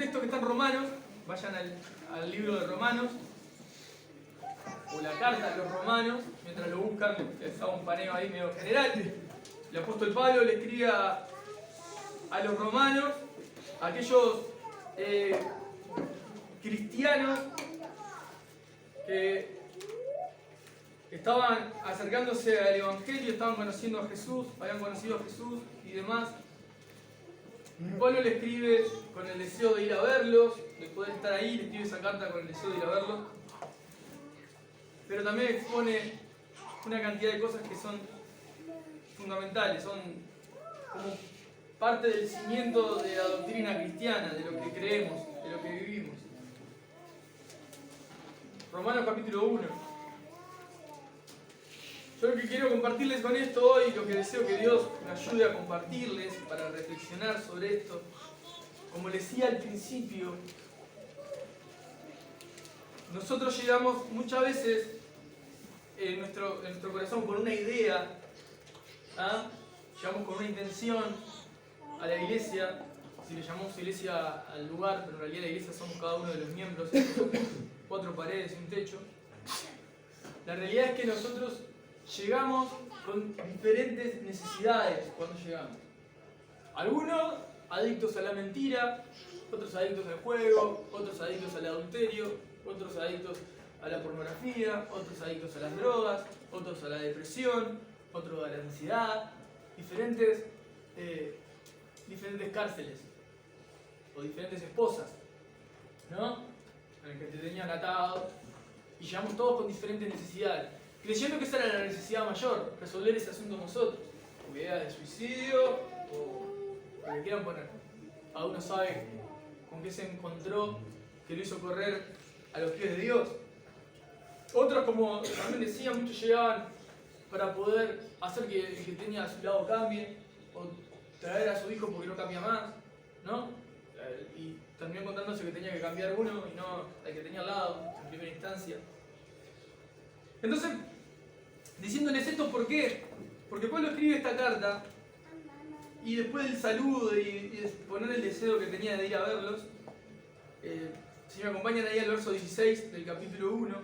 texto que está en Romanos, vayan al libro de Romanos, o la carta de los Romanos, mientras lo buscan, les hago un paneo ahí medio general. El apóstol Pablo le escribe a los romanos, a aquellos cristianos que estaban acercándose al Evangelio, estaban conociendo a Jesús, habían conocido a Jesús y demás. Pablo le escribe con el deseo de ir a verlos, de poder estar ahí, le escribe esa carta con el deseo de ir a verlos. Pero también expone una cantidad de cosas que son fundamentales, son como parte del cimiento de la doctrina cristiana, de lo que creemos, de lo que vivimos. Romanos capítulo 1. Yo lo que quiero compartirles con esto hoy, lo que deseo que Dios me ayude a compartirles para reflexionar sobre esto, como les decía al principio, nosotros llegamos muchas veces en nuestro corazón con una idea, llegamos con una intención a la iglesia, si le llamamos iglesia al lugar, pero en realidad la iglesia somos cada uno de los miembros, son 4 paredes y un techo. La realidad es que nosotros llegamos con diferentes necesidades cuando llegamos. Algunos adictos a la mentira, otros adictos al juego, otros adictos al adulterio, otros adictos a la pornografía, otros adictos a las drogas, otros a la depresión, otros a la ansiedad, diferentes cárceles o diferentes esposas, ¿no? En el que te tenían atado, y llegamos todos con diferentes necesidades, creyendo que esa era la necesidad mayor, resolver ese asunto nosotros, o idea de suicidio, o lo que quieran poner. Cada uno sabe con qué se encontró que lo hizo correr a los pies de Dios. Otros, como también decía, muchos llegaban para poder hacer que el que tenía a su lado cambie, o traer a su hijo porque no cambia más, ¿no? Y terminó encontrándose que tenía que cambiar uno y no el que tenía al lado, en primera instancia. Entonces, diciéndoles esto, ¿por qué? Porque Pablo escribe esta carta y después del saludo y de poner el deseo que tenía de ir a verlos, si me acompañan ahí al verso 16 del capítulo 1,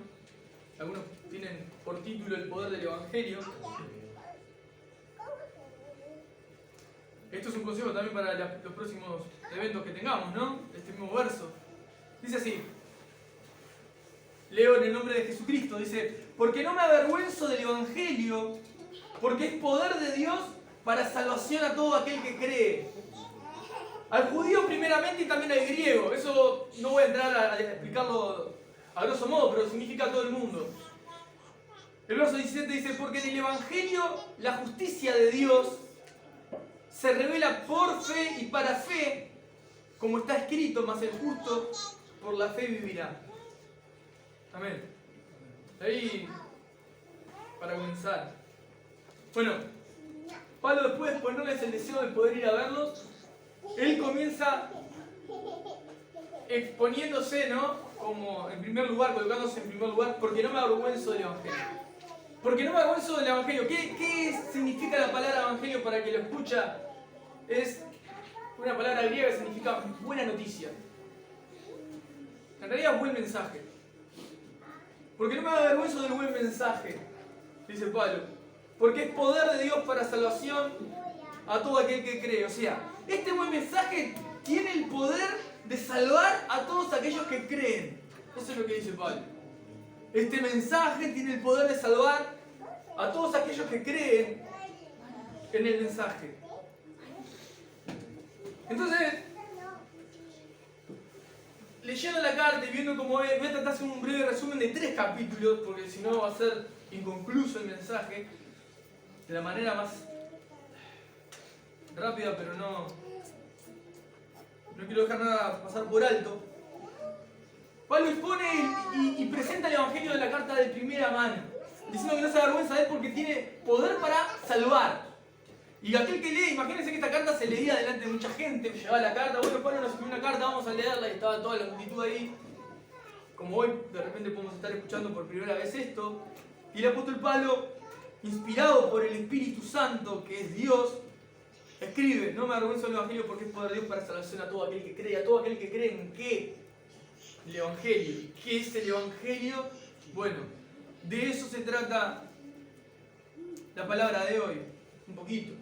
algunos tienen por título el poder del Evangelio. Esto es un consejo también para los próximos eventos que tengamos, ¿no? Este mismo verso. Dice así, leo en el nombre de Jesucristo, dice: porque no me avergüenzo del Evangelio, porque es poder de Dios para salvación a todo aquel que cree. Al judío primeramente y también al griego. Eso no voy a entrar a explicarlo a grosso modo, pero significa a todo el mundo. El verso 17 dice: porque en el Evangelio la justicia de Dios se revela por fe y para fe, como está escrito, mas el justo por la fe vivirá. Amén. Ahí, para comenzar. Bueno, Pablo, después de ponerles el deseo de poder ir a verlos, él comienza exponiéndose, ¿no? Como en primer lugar, colocándose en primer lugar, porque no me avergüenzo del Evangelio. Porque no me avergüenzo del Evangelio. ¿Qué significa la palabra Evangelio para que lo escucha? Es una palabra griega que significa buena noticia. En realidad, buen mensaje. Porque no me avergüenzo del buen mensaje, dice Pablo. Porque es poder de Dios para salvación a todo aquel que cree. O sea, este buen mensaje tiene el poder de salvar a todos aquellos que creen. Eso es lo que dice Pablo. Este mensaje tiene el poder de salvar a todos aquellos que creen en el mensaje. Entonces, leyendo la carta y viendo cómo es, voy a tratar de hacer un breve resumen de 3 capítulos, porque si no va a ser inconcluso el mensaje, de la manera más rápida, pero no quiero dejar nada pasar por alto. Pablo expone y presenta el Evangelio de la carta de primera mano, diciendo que no se avergüenza de él porque tiene poder para salvar. Y aquel que lee, imagínense que esta carta se leía delante de mucha gente, llevaba la carta, bueno, Pablo nos escribió una carta, vamos a leerla, y estaba toda la multitud ahí. Como hoy, de repente podemos estar escuchando por primera vez esto. Y el apóstol Pablo, inspirado por el Espíritu Santo, que es Dios, Escribe, no me avergüenzo del Evangelio porque es poder de Dios para salvación a todo aquel que cree, a todo aquel que cree en qué. El Evangelio. ¿Qué es el Evangelio? Bueno, de eso se trata la palabra de hoy, un poquito.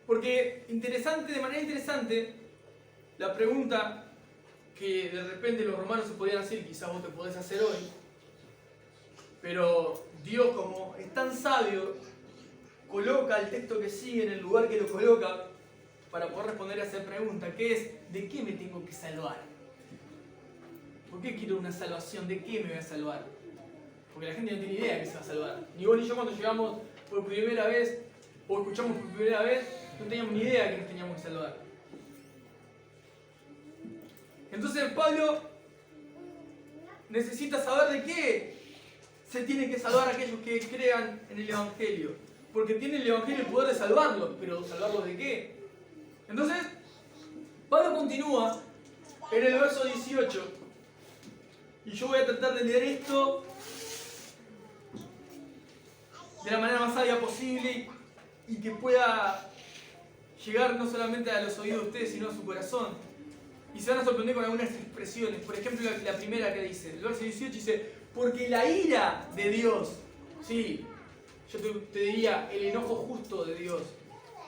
Porque de manera interesante, la pregunta que de repente los romanos se podían hacer, quizás vos te podés hacer hoy, pero Dios, como es tan sabio, coloca el texto que sigue en el lugar que lo coloca para poder responder a esa pregunta, que es: ¿de qué me tengo que salvar? ¿Por qué quiero una salvación? ¿De qué me voy a salvar? Porque la gente no tiene idea de que se va a salvar. Ni vos ni yo, cuando llegamos por primera vez o escuchamos por primera vez, no teníamos ni idea de que nos teníamos que salvar. Entonces Pablo necesita saber de qué se tienen que salvar aquellos que crean en el Evangelio. Porque tiene el Evangelio el poder de salvarlos, pero ¿salvarlos de qué? Entonces, Pablo continúa en el verso 18. Y yo voy a tratar de leer esto de la manera más sabia posible y que pueda llegar no solamente a los oídos de ustedes, sino a su corazón. Y se van a sorprender con algunas expresiones. Por ejemplo, la primera que dice, el verso 18 dice: porque la ira de Dios, sí, yo te diría el enojo justo de Dios,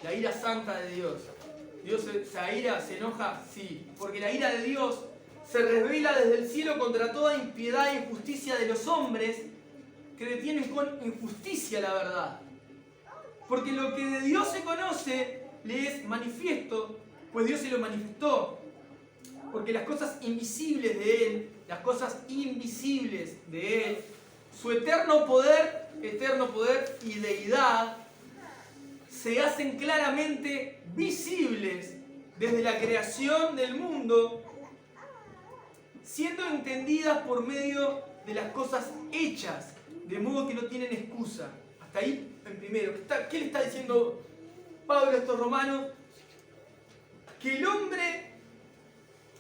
la ira santa de Dios. Dios se aira, se enoja, sí, porque la ira de Dios se revela desde el cielo contra toda impiedad e injusticia de los hombres que detienen con injusticia la verdad. Porque lo que de Dios se conoce le es manifiesto, pues Dios se lo manifestó. Porque las cosas invisibles de Él, su eterno poder y deidad, se hacen claramente visibles desde la creación del mundo, siendo entendidas por medio de las cosas hechas, de modo que no tienen excusa. Hasta ahí, en primero. ¿Qué le está diciendo Pablo a estos romanos? Que el hombre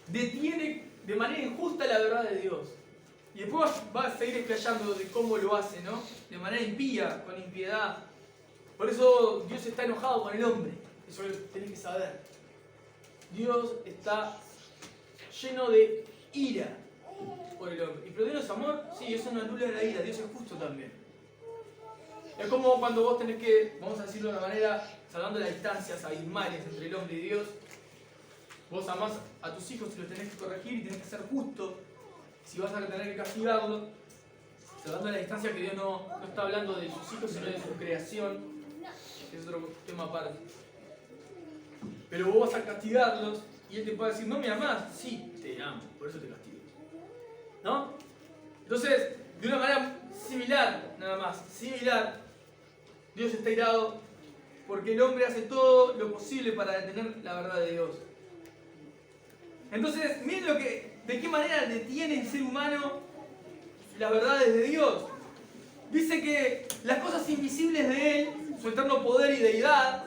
detiene de manera injusta la verdad de Dios. Y después va a seguir explayando de cómo lo hace, ¿no? De manera impía, con impiedad. Por eso Dios está enojado con el hombre. Eso lo tenés que saber. Dios está lleno de ira por el hombre. ¿Y pero Dios es amor? Sí, eso no anula la ira. Dios es justo también. Es como cuando vos tenés que, vamos a decirlo de una manera, salvando las distancias abismales entre el hombre y Dios. Vos amás a tus hijos y los tenés que corregir y tenés que ser justo. Si vas a tener que castigarlos, salvando la distancia, que Dios no está hablando de sus hijos, sino de su creación. Es otro tema aparte. Pero vos vas a castigarlos y Él te puede decir: ¿no me amás? Sí, te amo, por eso te castigo. ¿No? Entonces, de una manera similar, nada más, similar, Dios está irado porque el hombre hace todo lo posible para detener la verdad de Dios. Entonces, miren de qué manera detiene el ser humano las verdades de Dios. Dice que las cosas invisibles de Él, su eterno poder y deidad,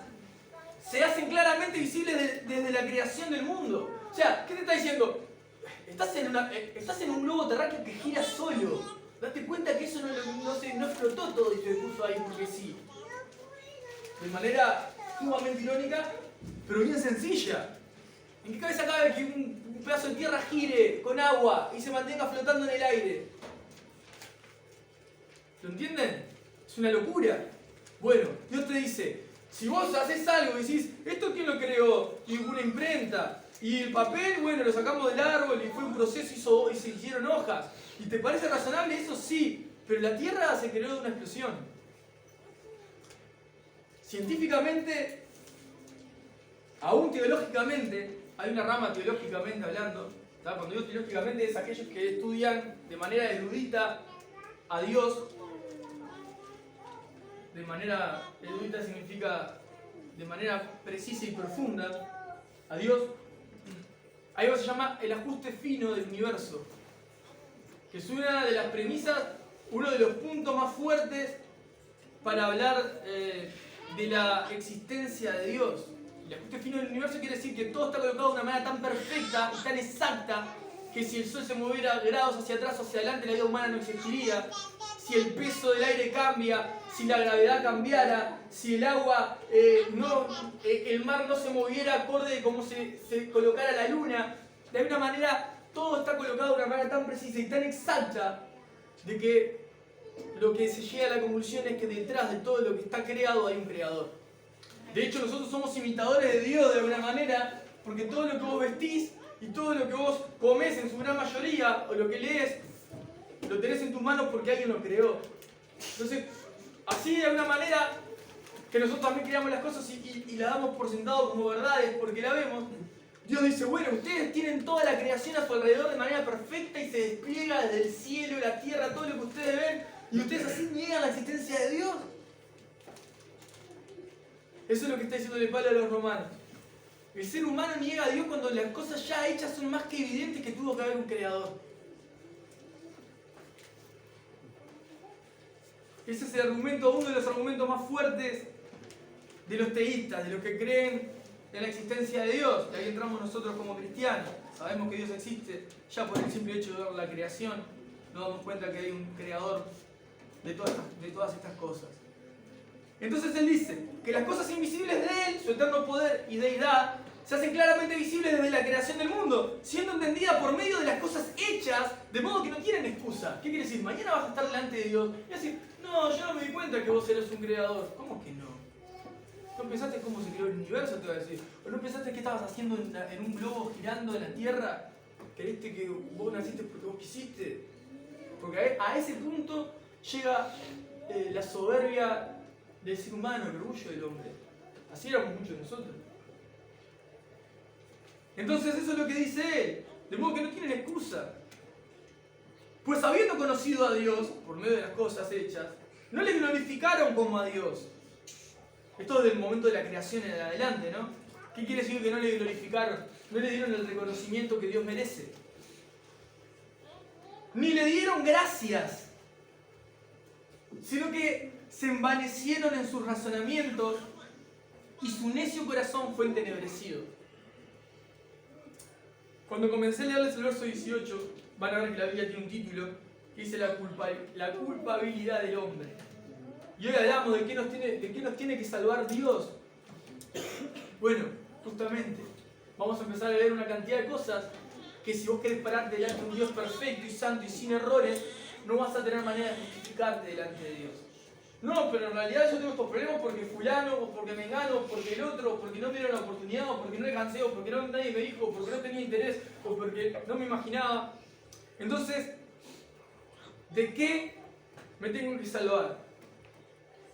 se hacen claramente visibles desde la creación del mundo. O sea, ¿qué te está diciendo? Estás en un globo terráqueo que gira solo. Date cuenta que eso no explotó todo y se puso ahí porque sí. De manera sumamente irónica, pero bien sencilla. ¿En qué cabeza cabe que un pedazo de tierra gire con agua y se mantenga flotando en el aire? ¿Lo entienden? Es una locura. Bueno, Dios te dice, si vos haces algo y decís: ¿esto quién lo creó? Y una imprenta. Y el papel, bueno, lo sacamos del árbol y fue un proceso y se hicieron hojas. ¿Y te parece razonable eso? Sí. Pero la tierra se creó de una explosión. Científicamente, aún teológicamente, hay una rama teológicamente hablando. ¿Tá? Cuando digo teológicamente es aquellos que estudian de manera erudita a Dios. De manera erudita significa de manera precisa y profunda a Dios. Hay algo que se llama el ajuste fino del universo, que es una de las premisas, uno de los puntos más fuertes para hablar de la existencia de Dios. El ajuste fino del universo quiere decir que todo está colocado de una manera tan perfecta y tan exacta que si el Sol se moviera grados hacia atrás o hacia adelante, la vida humana no existiría. si el peso del aire cambia, si la gravedad cambiara, si el agua, el mar no se moviera acorde de cómo se colocara la luna. De alguna manera, todo está colocado de una manera tan precisa y tan exacta de que lo que se llega a la conclusión es que detrás de todo lo que está creado hay un creador. De hecho, nosotros somos imitadores de Dios de alguna manera, porque todo lo que vos vestís y todo lo que vos comés en su gran mayoría, o lo que lees, lo tenés en tus manos porque alguien lo creó. Entonces, así de alguna manera que nosotros también creamos las cosas y las damos por sentado como verdades porque la vemos, Dios dice, bueno, ustedes tienen toda la creación a su alrededor de manera perfecta y se despliega desde el cielo, la tierra, todo lo que ustedes ven, y ustedes así niegan la existencia de Dios. Eso es lo que está diciendo Pablo a los romanos. El ser humano niega a Dios cuando las cosas ya hechas son más que evidentes que tuvo que haber un creador. Ese es el argumento, uno de los argumentos más fuertes de los teístas, de los que creen en la existencia de Dios. Y ahí entramos nosotros como cristianos. Sabemos que Dios existe, ya por el simple hecho de ver la creación, nos damos cuenta que hay un creador de todas estas cosas. Entonces él dice que las cosas invisibles de él, su eterno poder y deidad, se hacen claramente visibles desde la creación del mundo, siendo entendida por medio de las cosas hechas, de modo que no tienen excusa. ¿Qué quiere decir? Mañana vas a estar delante de Dios y decir, no, yo no me di cuenta que vos eres un creador. ¿Cómo que no? ¿No pensaste cómo se creó el universo? Te voy a decir. ¿O no pensaste qué estabas haciendo en un globo girando en la Tierra? ¿Creíste que vos naciste porque vos quisiste? Porque a ese punto llega la soberbia del ser humano, el orgullo del hombre. Así éramos muchos de nosotros. Entonces eso es lo que dice él, de modo que no tienen excusa. Pues habiendo conocido a Dios, por medio de las cosas hechas, no le glorificaron como a Dios. Esto desde el momento de la creación en adelante, ¿no? ¿Qué quiere decir que no le glorificaron? No le dieron el reconocimiento que Dios merece. Ni le dieron gracias, sino que se envanecieron en sus razonamientos y su necio corazón fue entenebrecido. Cuando comencé a leerles el verso 18, van a ver que la Biblia tiene un título que dice la culpabilidad del hombre. Y hoy hablamos de qué nos tiene que salvar Dios. Bueno, justamente, vamos a empezar a leer una cantidad de cosas que si vos querés pararte delante de un Dios perfecto y santo y sin errores, no vas a tener manera de justificarte delante de Dios. No, pero en realidad yo tengo estos problemas porque fulano, o porque mengano, o porque el otro, o porque no me dieron la oportunidad, o porque no alcancé, o porque nadie me dijo, o porque no tenía interés, o porque no me imaginaba. Entonces, ¿de qué me tengo que salvar?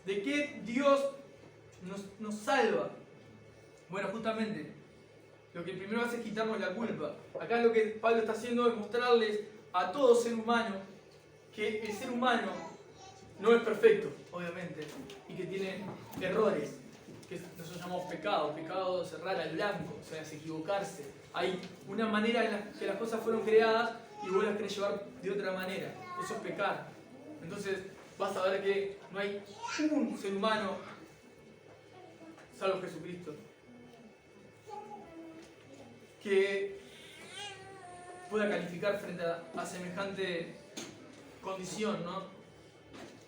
¿De qué Dios nos salva? Bueno, justamente, lo que primero hace es quitarnos la culpa. Acá lo que Pablo está haciendo es mostrarles a todo ser humano que el ser humano no es perfecto, obviamente, y que tiene errores, que nosotros llamamos pecado. Pecado es errar al blanco, o sea, es equivocarse. Hay una manera en la que las cosas fueron creadas y vos las querés llevar de otra manera. Eso es pecar. Entonces vas a ver que no hay un ser humano, salvo Jesucristo, que pueda calificar frente a semejante condición, ¿no?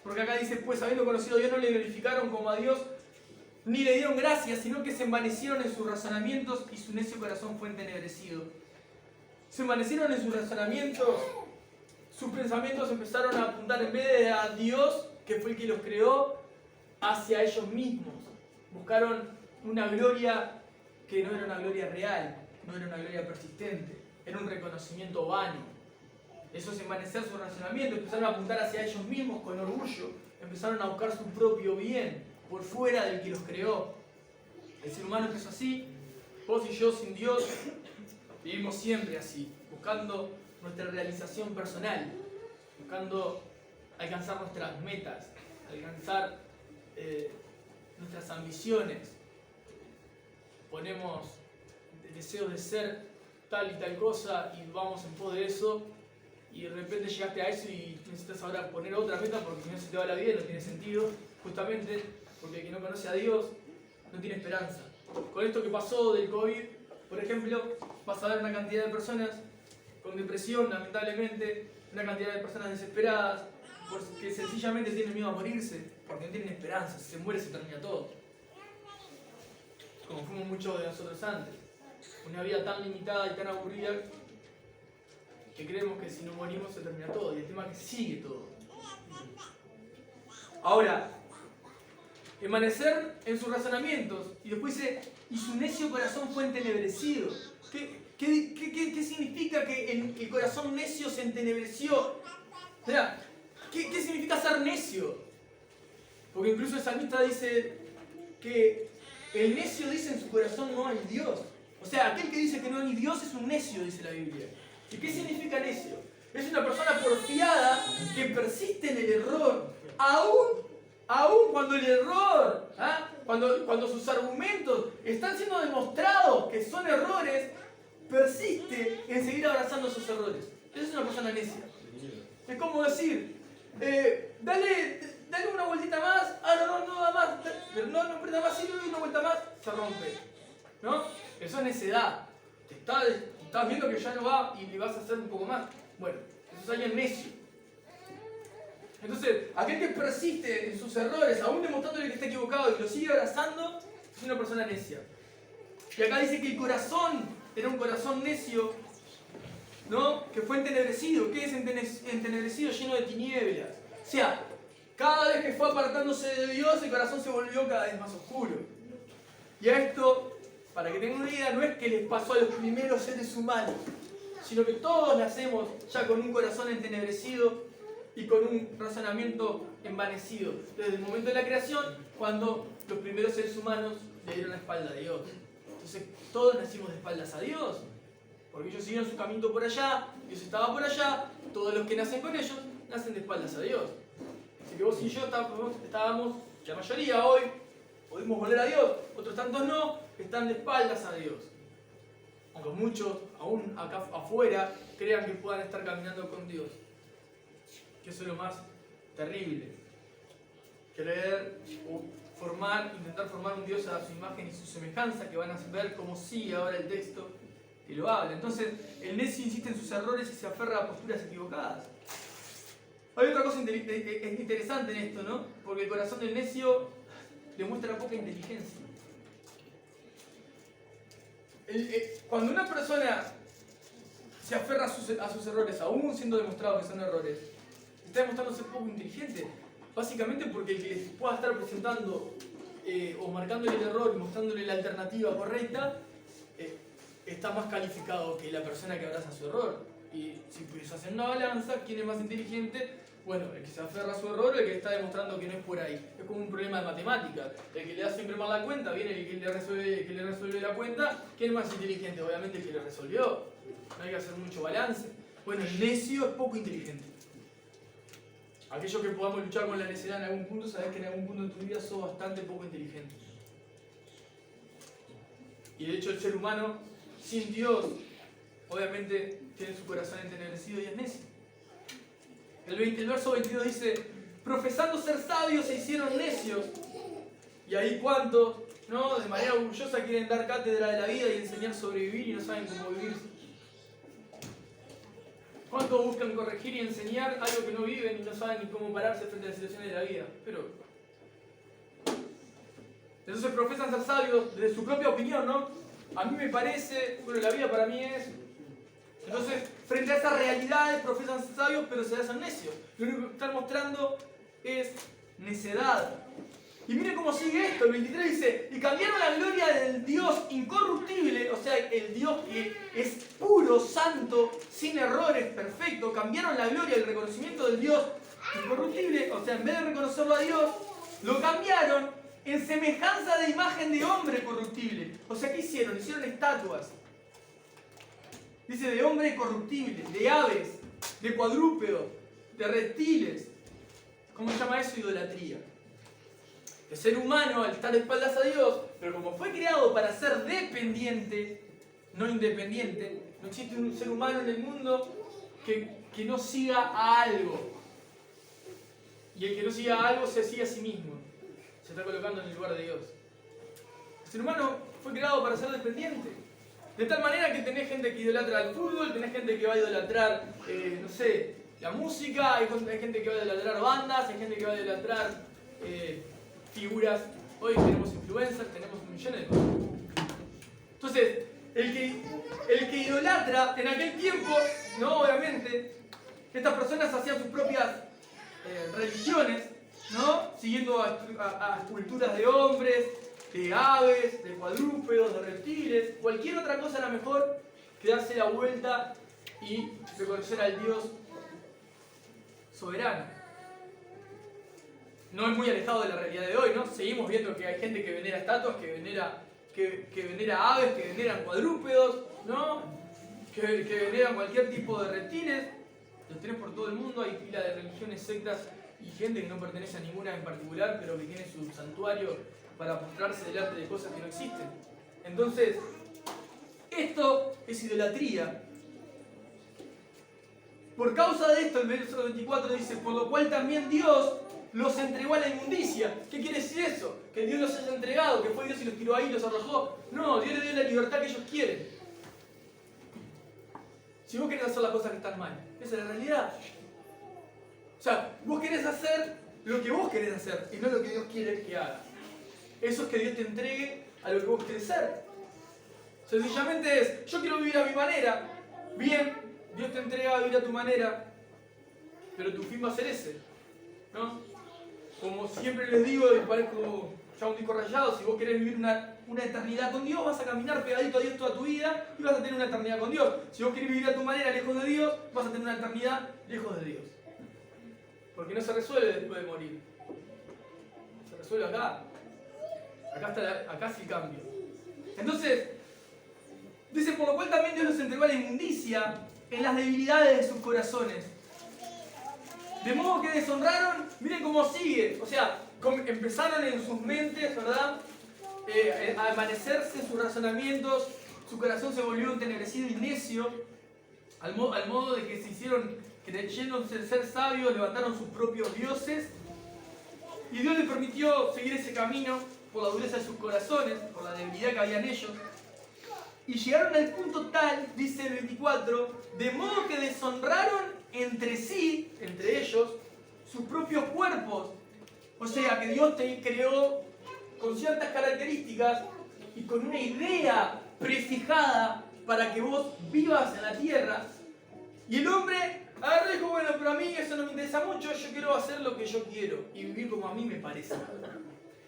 Porque acá dice, pues habiendo conocido a Dios no le glorificaron como a Dios, ni le dieron gracias, sino que se envanecieron en sus razonamientos y su necio corazón fue entenebrecido. Se envanecieron en sus razonamientos, sus pensamientos empezaron a apuntar en vez de a Dios, que fue el que los creó, hacia ellos mismos. Buscaron una gloria que no era una gloria real, no era una gloria persistente, era un reconocimiento vano. Eso es envanecer su razonamiento, empezaron a apuntar hacia ellos mismos con orgullo, empezaron a buscar su propio bien por fuera del que los creó. El ser humano empezó así, vos y yo sin Dios vivimos siempre así, buscando nuestra realización personal, buscando alcanzar nuestras metas, alcanzar nuestras ambiciones. Ponemos deseos de ser tal y tal cosa y vamos en pos de eso. Y de repente llegaste a eso y necesitas ahora poner otra meta porque si no se te va la vida, no tiene sentido, justamente porque el que no conoce a Dios no tiene esperanza. Con esto que pasó del COVID, por ejemplo, vas a ver una cantidad de personas con depresión, lamentablemente, una cantidad de personas desesperadas, porque sencillamente tienen miedo a morirse, porque no tienen esperanza. Si se muere se termina todo. Como fuimos muchos de nosotros antes. Una vida tan limitada y tan aburrida que creemos que si no morimos se termina todo. Y el tema es que sigue todo. Ahora, permanecer en sus razonamientos. Y después dice, y su necio corazón fue entenebrecido. ¿Qué significa que el corazón necio se entenebreció? O sea, ¿qué significa ser necio? Porque incluso el salmista dice que el necio dice en su corazón no hay Dios. O sea, aquel que dice que no hay Dios es un necio, dice la Biblia. ¿Y qué significa necio? Es una persona porfiada que persiste en el error, aún cuando el error, cuando sus argumentos están siendo demostrados que son errores, persiste en seguir abrazando esos errores. Esa es una persona necia. Es como decir, dale una vueltita más, no da más, no aprieta más, si le doy una vuelta más, se rompe. ¿No? Eso es necedad. Estás viendo que ya no va y le vas a hacer un poco más. Bueno, eso es alguien necio. Entonces, aquel que persiste en sus errores, aún demostrándole que está equivocado y lo sigue abrazando, es una persona necia. Y acá dice que el corazón era un corazón necio, ¿no? Que fue entenebrecido. ¿Qué es entenebrecido? Lleno de tinieblas. O sea, cada vez que fue apartándose de Dios, el corazón se volvió cada vez más oscuro. Y a esto, para que tengan una idea, no es que les pasó a los primeros seres humanos, sino que todos nacemos ya con un corazón entenebrecido y con un razonamiento envanecido. Desde el momento de la creación, cuando los primeros seres humanos le dieron la espalda a Dios. Entonces, todos nacimos de espaldas a Dios, porque ellos siguieron su camino por allá, Dios estaba por allá, todos los que nacen con ellos nacen de espaldas a Dios. Así que vos y yo estábamos, la mayoría hoy, podemos volver a Dios, otros tantos no, están de espaldas a Dios. Aunque muchos, aún acá afuera, crean que puedan estar caminando con Dios. Que eso es lo más terrible. Creer o intentar formar un Dios a su imagen y su semejanza, que van a ver como sigue ahora el texto que lo habla. Entonces, el necio insiste en sus errores y se aferra a posturas equivocadas. Hay otra cosa interesante en esto, ¿no? Porque el corazón del necio demuestra poca inteligencia. Cuando una persona se aferra a sus errores, aún siendo demostrado que son errores, está demostrando ser poco inteligente. Básicamente porque el que pueda estar presentando o marcándole el error y mostrándole la alternativa correcta, está más calificado que la persona que abraza su error. Y si pudiese hacer una balanza, ¿quién es más inteligente? Bueno, el que se aferra a su error o el que está demostrando que no es por ahí. Es como un problema de matemática. El que le da siempre mal la cuenta, viene el que le resuelve la cuenta. ¿Quién es más inteligente? Obviamente el que le resolvió. No hay que hacer mucho balance. Bueno, el necio es poco inteligente. Aquellos que podamos luchar con la necedad en algún punto, sabes que en algún punto de tu vida sos bastante poco inteligente. Y de hecho el ser humano, sin Dios, obviamente tiene su corazón entenebrecido y es necio. El verso 22 dice, profesando ser sabios se hicieron necios. Y ahí cuántos, ¿no? De manera orgullosa quieren dar cátedra de la vida y enseñar a sobrevivir y no saben cómo vivir. ¿Cuántos buscan corregir y enseñar algo que no viven y no saben ni cómo pararse frente a las situaciones de la vida? Pero entonces profesan ser sabios desde su propia opinión, ¿no? A mí me parece, bueno, la vida para mí es... Entonces, frente a esas realidades profesan ser sabios, pero se hacen necios. Lo único que están mostrando es necedad. Y miren cómo sigue esto, el 23 dice, y cambiaron la gloria del Dios incorruptible, o sea, el Dios que es puro, santo, sin errores, perfecto, cambiaron la gloria, el reconocimiento del Dios incorruptible, o sea, en vez de reconocerlo a Dios, lo cambiaron en semejanza de imagen de hombre corruptible. O sea, ¿qué hicieron? Hicieron estatuas. Dice de hombre corruptible, de aves, de cuadrúpedos, de reptiles. ¿Cómo se llama eso? Idolatría. El ser humano, al estar de espaldas a Dios, pero como fue creado para ser dependiente, no independiente, no existe un ser humano en el mundo que no siga a algo. Y el que no siga a algo se sigue a sí mismo. Se está colocando en el lugar de Dios. El ser humano fue creado para ser dependiente. De tal manera que tenés gente que idolatra al fútbol, tenés gente que va a idolatrar, no sé, la música, hay gente que va a idolatrar bandas, hay gente que va a idolatrar figuras. Hoy tenemos influencers, tenemos millones de cosas. Entonces, el que idolatra en aquel tiempo, no, obviamente, estas personas hacían sus propias religiones, ¿no? Siguiendo a esculturas de hombres, de aves, de cuadrúpedos, de reptiles, cualquier otra cosa era mejor que darse la vuelta y reconocer al Dios soberano. No es muy alejado de la realidad de hoy, ¿no? Seguimos viendo que hay gente que venera estatuas, que venera aves, que veneran cuadrúpedos, ¿no? Que veneran cualquier tipo de reptiles. Los tenés por todo el mundo, hay pila de religiones, sectas y gente que no pertenece a ninguna en particular, pero que tiene su santuario para postrarse delante de cosas que no existen. Entonces, esto es idolatría. Por causa de esto, el verso 24 dice, por lo cual también Dios los entregó a la inmundicia. ¿Qué quiere decir eso? Que Dios los haya entregado, que fue Dios y los tiró ahí y los arrojó. No, Dios les dio la libertad que ellos quieren. Si vos querés hacer las cosas que están mal, esa es la realidad. O sea, vos querés hacer lo que vos querés hacer y no lo que Dios quiere que hagas. Eso es que Dios te entregue a lo que vos querés ser. Sencillamente es, yo quiero vivir a mi manera. Bien, Dios te entrega a vivir a tu manera, pero tu fin va a ser ese, ¿no? Como siempre les digo, y parezco ya un disco rayado, si vos querés vivir una eternidad con Dios, vas a caminar pegadito a Dios toda tu vida y vas a tener una eternidad con Dios. Si vos querés vivir a tu manera lejos de Dios, vas a tener una eternidad lejos de Dios. Porque no se resuelve después de morir. Se resuelve acá. Acá es el cambio. Entonces, dice, por lo cual también Dios los entregó a la inmundicia en las debilidades de sus corazones. De modo que deshonraron, miren cómo sigue. O sea, empezaron en sus mentes, ¿verdad? A desvanecerse sus razonamientos, su corazón se volvió entenebrecido y necio, al modo de que se hicieron, creyéndose ser sabios, levantaron sus propios dioses. Y Dios les permitió seguir ese camino por la dureza de sus corazones, por la debilidad que había en ellos. Y llegaron al punto tal, dice el 24, de modo que deshonraron entre sí, entre ellos, sus propios cuerpos. O sea, que Dios te creó con ciertas características y con una idea prefijada para que vos vivas en la tierra. Y el hombre agarró y dijo, bueno, pero a mí eso no me interesa mucho, yo quiero hacer lo que yo quiero y vivir como a mí me parece.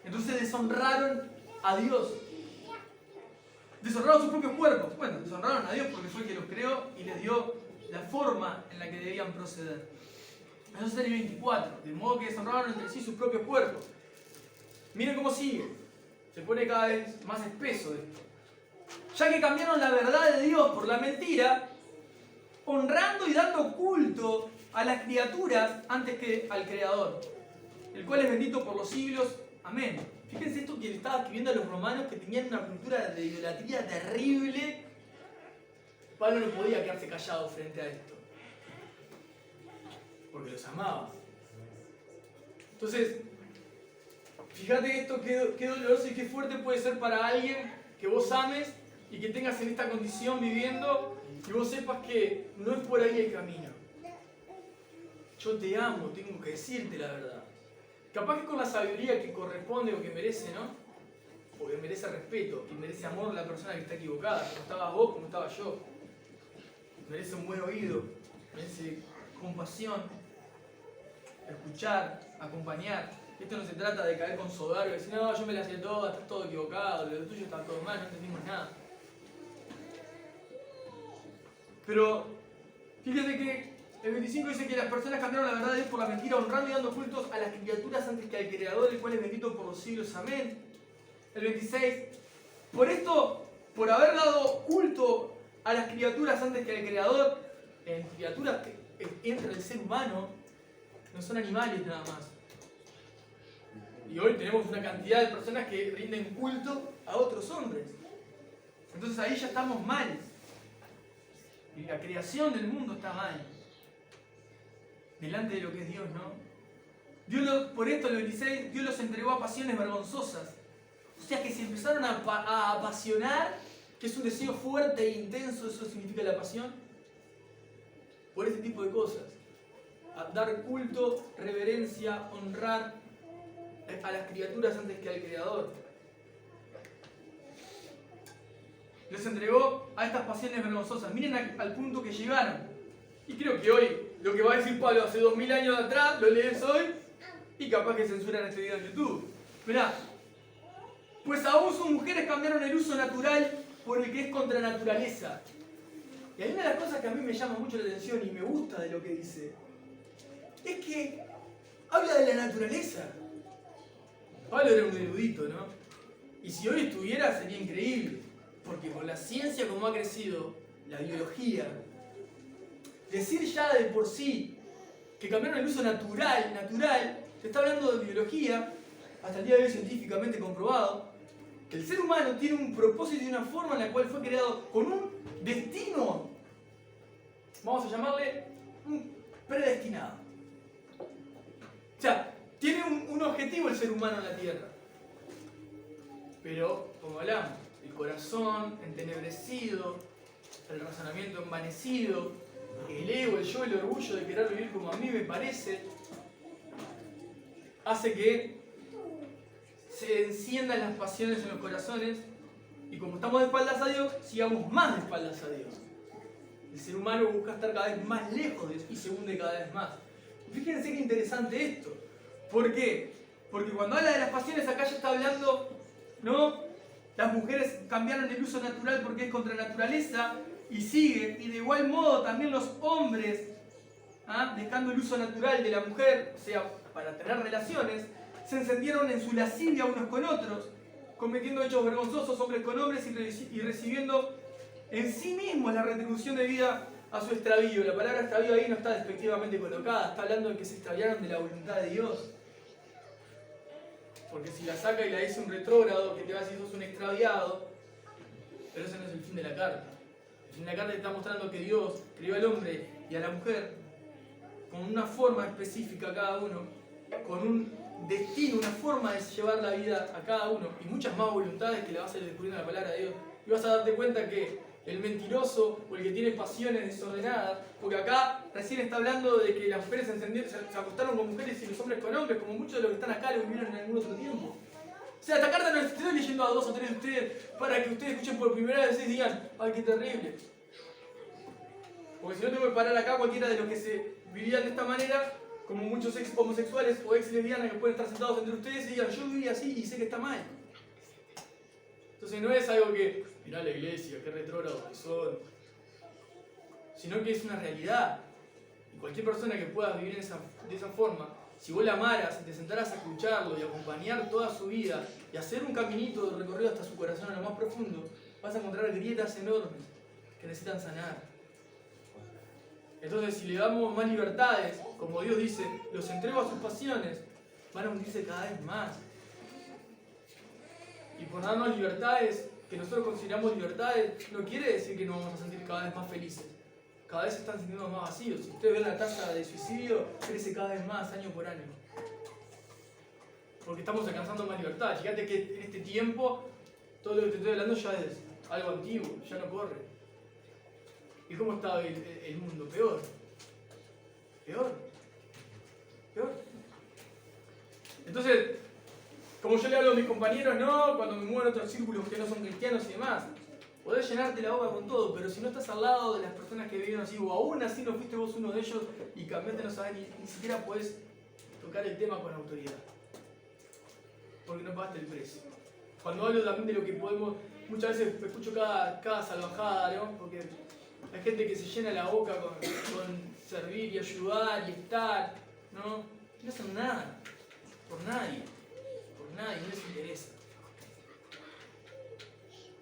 Entonces deshonraron a Dios. Deshonraron sus propios cuerpos. Bueno, deshonraron a Dios porque fue el que los creó y les dio la forma en la que debían proceder. Eso es el 24. De modo que deshonraron entre sí sus propios cuerpos. Miren cómo sigue. Se pone cada vez más espeso esto. Ya que cambiaron la verdad de Dios por la mentira, honrando y dando culto a las criaturas antes que al Creador, el cual es bendito por los siglos. Amén. Fíjense esto que le estaba escribiendo a los romanos, que tenían una cultura de idolatría terrible. Pablo no podía quedarse callado frente a esto, porque los amaba. Entonces, fíjate esto, qué doloroso y qué fuerte puede ser para alguien que vos ames y que tengas en esta condición viviendo y vos sepas que no es por ahí el camino. Yo te amo, tengo que decirte la verdad. Capaz que con la sabiduría que corresponde o que merece, ¿no? Porque merece respeto y merece amor la persona que está equivocada, como estabas vos, como estaba yo. Merece un buen oído, merece compasión, escuchar, acompañar. Esto no se trata de caer con soberbia y decir, no, yo me la sé toda, estás todo equivocado, lo tuyo está todo mal, no entendimos nada. Pero fíjate que el 25 dice que las personas cambiaron la verdad de Dios por la mentira, honrando y dando cultos a las criaturas antes que al Creador, el cual es bendito por los siglos. Amén. El 26, por esto, por haber dado culto a las criaturas antes que al Creador, en criaturas que entra el ser humano, no son animales nada más. Y hoy tenemos una cantidad de personas que rinden culto a otros hombres. Entonces ahí ya estamos mal. Y la creación del mundo está mal. Delante de lo que es Dios, ¿no? Por esto, el 26, Dios los entregó a pasiones vergonzosas. O sea que se empezaron a apasionar, que es un deseo fuerte e intenso, eso significa la pasión, por este tipo de cosas. a dar culto, reverencia, honrar a las criaturas antes que al Creador. Les entregó a estas pasiones vergonzosas. Miren al punto que llegaron. Y creo que hoy, lo que va a decir Pablo hace 2000 años atrás, lo lees hoy y capaz que censuran este video en YouTube. Mirá, pues aún sus mujeres cambiaron el uso natural por el que es contra naturaleza. Y hay una de las cosas que a mí me llama mucho la atención y me gusta de lo que dice, es que habla de la naturaleza. Pablo era un erudito, ¿no? Y si hoy estuviera sería increíble, porque con la ciencia como ha crecido, la biología, decir ya de por sí que cambiaron el uso natural, se está hablando de biología, hasta el día de hoy científicamente comprobado, que el ser humano tiene un propósito y una forma en la cual fue creado con un destino, vamos a llamarle un predestinado. O sea, tiene un objetivo el ser humano en la Tierra. Pero, como hablamos, el corazón entenebrecido, el razonamiento envanecido, el ego, el yo, el orgullo de querer vivir como a mí me parece, hace que se enciendan las pasiones en los corazones y como estamos de espaldas a Dios, sigamos más de espaldas a Dios. El ser humano busca estar cada vez más lejos de Dios y se hunde cada vez más. Fíjense qué interesante esto. ¿Por qué? Porque cuando habla de las pasiones acá ya está hablando, ¿no? Las mujeres cambiaron el uso natural porque es contra naturaleza y sigue. Y de igual modo también los hombres, dejando el uso natural de la mujer, o sea, para tener relaciones, se encendieron en su lascivia unos con otros, cometiendo hechos vergonzosos hombres con hombres y recibiendo en sí mismos la retribución debida a su extravío. La palabra extravío ahí no está despectivamente colocada, está hablando de que se extraviaron de la voluntad de Dios. Porque si la saca y la dice un retrógrado, que te va a decir sos un extraviado, pero ese no es el fin de la carta. El fin de la carta está mostrando que Dios creó al hombre y a la mujer con una forma específica a cada uno, con un destino, una forma de llevar la vida a cada uno y muchas más voluntades que le vas a ir descubriendo en la palabra de Dios. Y vas a darte cuenta que el mentiroso o el que tiene pasiones desordenadas, porque acá recién está hablando de que las mujeres se acostaron con mujeres y los hombres con hombres, como muchos de los que están acá lo vivieron en algún otro tiempo. O sea, esta carta no la estoy leyendo a 2 o 3 de ustedes para que ustedes escuchen por primera vez y digan, ¡ay, qué terrible! Porque si no tengo que parar acá cualquiera de los que se vivían de esta manera, como muchos ex homosexuales o ex lesbianas que pueden estar sentados entre ustedes y digan, yo viví así y sé que está mal. Entonces no es algo que, mirá la iglesia, qué retrógrados que son, sino que es una realidad. Y cualquier persona que pueda vivir de esa forma, si vos la amaras y te sentaras a escucharlo y acompañar toda su vida y hacer un caminito de recorrido hasta su corazón a lo más profundo, vas a encontrar grietas enormes que necesitan sanar. Entonces si le damos más libertades, como Dios dice, los entrego a sus pasiones, van a hundirse cada vez más. Y por darnos libertades, que nosotros consideramos libertades, no quiere decir que nos vamos a sentir cada vez más felices. Cada vez se están sintiendo más vacíos. Si ustedes ven la tasa de suicidio, crece cada vez más año por año. Porque estamos alcanzando más libertad. Fíjate que en este tiempo, todo lo que te estoy hablando ya es algo antiguo, ya no corre. ¿Y cómo está el mundo? Peor. Peor. Peor. Entonces, como yo le hablo a mis compañeros, no, cuando me muevo en otros círculos que no son cristianos y demás, podés llenarte la boca con todo, pero si no estás al lado de las personas que viven así, o aún así no fuiste vos uno de ellos y cambiaste, no sabés, ni siquiera podés tocar el tema con autoridad. Porque no pagaste el precio. Cuando hablo también de lo que podemos, muchas veces escucho cada salvajada, ¿no? Porque hay gente que se llena la boca con servir y ayudar y estar, ¿no? No hacen nada, por nadie. Nadie, no les interesa.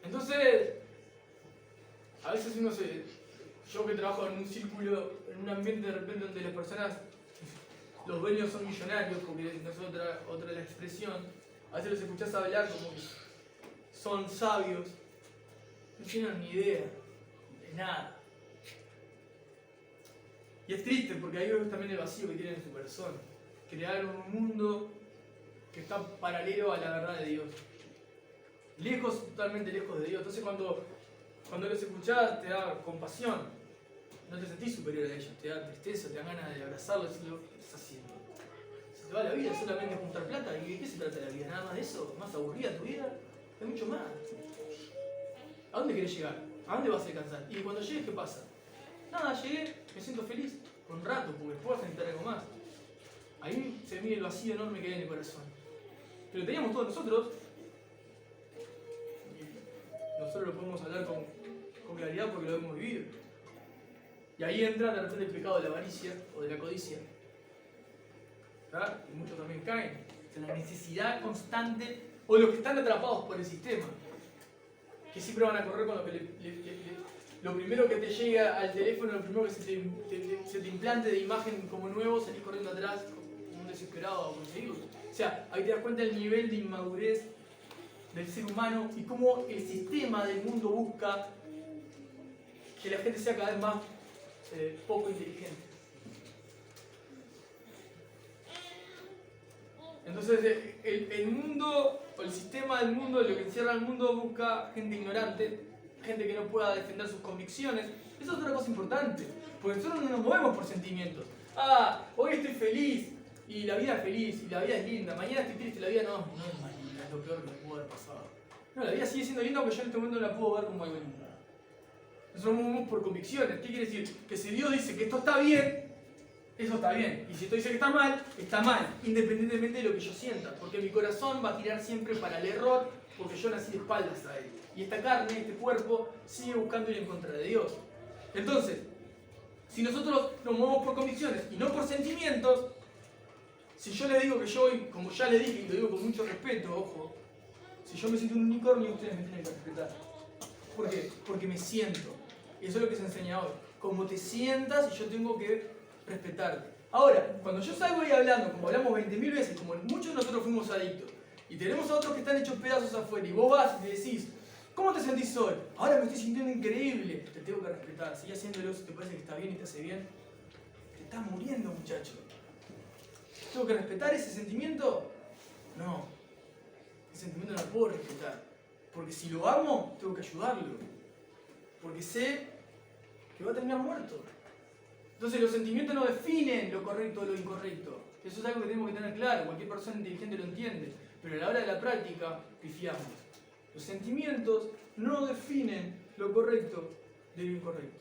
Entonces, a veces yo que trabajo en un círculo, en un ambiente de repente donde las personas, los dueños son millonarios, porque no es otra la expresión, a veces los escuchás hablar como que son sabios, no tienen ni idea de nada. Y es triste porque ahí vemos también el vacío que tienen en su persona. Crearon un mundo que está paralelo a la verdad de Dios. Totalmente lejos de Dios. Entonces cuando los escuchás te da compasión. no te sentís superior a ellos, te da tristeza, te dan ganas de abrazarlos y decirlo, ¿qué estás haciendo? Se te va la vida solamente juntar plata, ¿y de qué se trata la vida? ¿Nada más de eso? ¿Más aburrida tu vida? Hay mucho más. ¿A dónde querés llegar? ¿A dónde vas a alcanzar? Y cuando llegues, ¿qué pasa? Nada, llegué, me siento feliz, por un rato, porque después vas a necesitar algo más. Ahí se mide el vacío enorme que hay en el corazón. Pero teníamos todos nosotros, y nosotros lo podemos hablar con claridad porque lo hemos vivido. Y ahí entra de repente el pecado de la avaricia o de la codicia. ¿Verdad? Y muchos también caen en la necesidad constante, o los que están atrapados por el sistema, que siempre van a correr con lo que lo primero que te llega al teléfono, lo primero que se te implante de imagen como nuevo, salís corriendo atrás como un desesperado a conseguirlo. O sea, ahí te das cuenta del nivel de inmadurez del ser humano y cómo el sistema del mundo busca que la gente sea cada vez más poco inteligente. Entonces el mundo, o el sistema del mundo, lo que encierra el mundo, busca gente ignorante, gente que no pueda defender sus convicciones. Eso es otra cosa importante, porque nosotros no nos movemos por sentimientos. Ah, hoy estoy feliz, y la vida es feliz, y la vida es linda. Mañana estoy triste, la vida no es más linda, es lo peor que me pudo haber pasado. No, la vida sigue siendo linda, aunque yo en este momento no la puedo ver como algo lindo. Nosotros nos movemos por convicciones. ¿Qué quiere decir? Que si Dios dice que esto está bien, eso está bien. Y si esto dice que está mal, independientemente de lo que yo sienta. Porque mi corazón va a tirar siempre para el error, porque yo nací de espaldas a Él. Y esta carne, este cuerpo, sigue buscando ir en contra de Dios. Entonces, si nosotros nos movemos por convicciones y no por sentimientos, si yo les digo que yo hoy, como ya le dije y lo digo con mucho respeto, ojo, si yo me siento un unicornio, ustedes me tienen que respetar. ¿Por qué? Porque me siento. Y eso es lo que se enseña hoy. Como te sientas y yo tengo que respetarte. Ahora, cuando yo salgo ahí hablando, como hablamos 20.000 veces, como muchos de nosotros fuimos adictos, y tenemos a otros que están hechos pedazos afuera, y vos vas y le decís, ¿cómo te sentís hoy? Ahora me estoy sintiendo increíble. Te tengo que respetar. Sigue haciéndolo si te parece que está bien y te hace bien. Te estás muriendo, muchacho. ¿Tengo que respetar ese sentimiento? No. Ese sentimiento no lo puedo respetar. Porque si lo amo, tengo que ayudarlo. Porque sé que va a terminar muerto. Entonces los sentimientos no definen lo correcto o lo incorrecto. Eso es algo que tenemos que tener claro. Cualquier persona inteligente lo entiende. Pero a la hora de la práctica, pifiamos. Los sentimientos no definen lo correcto de lo incorrecto,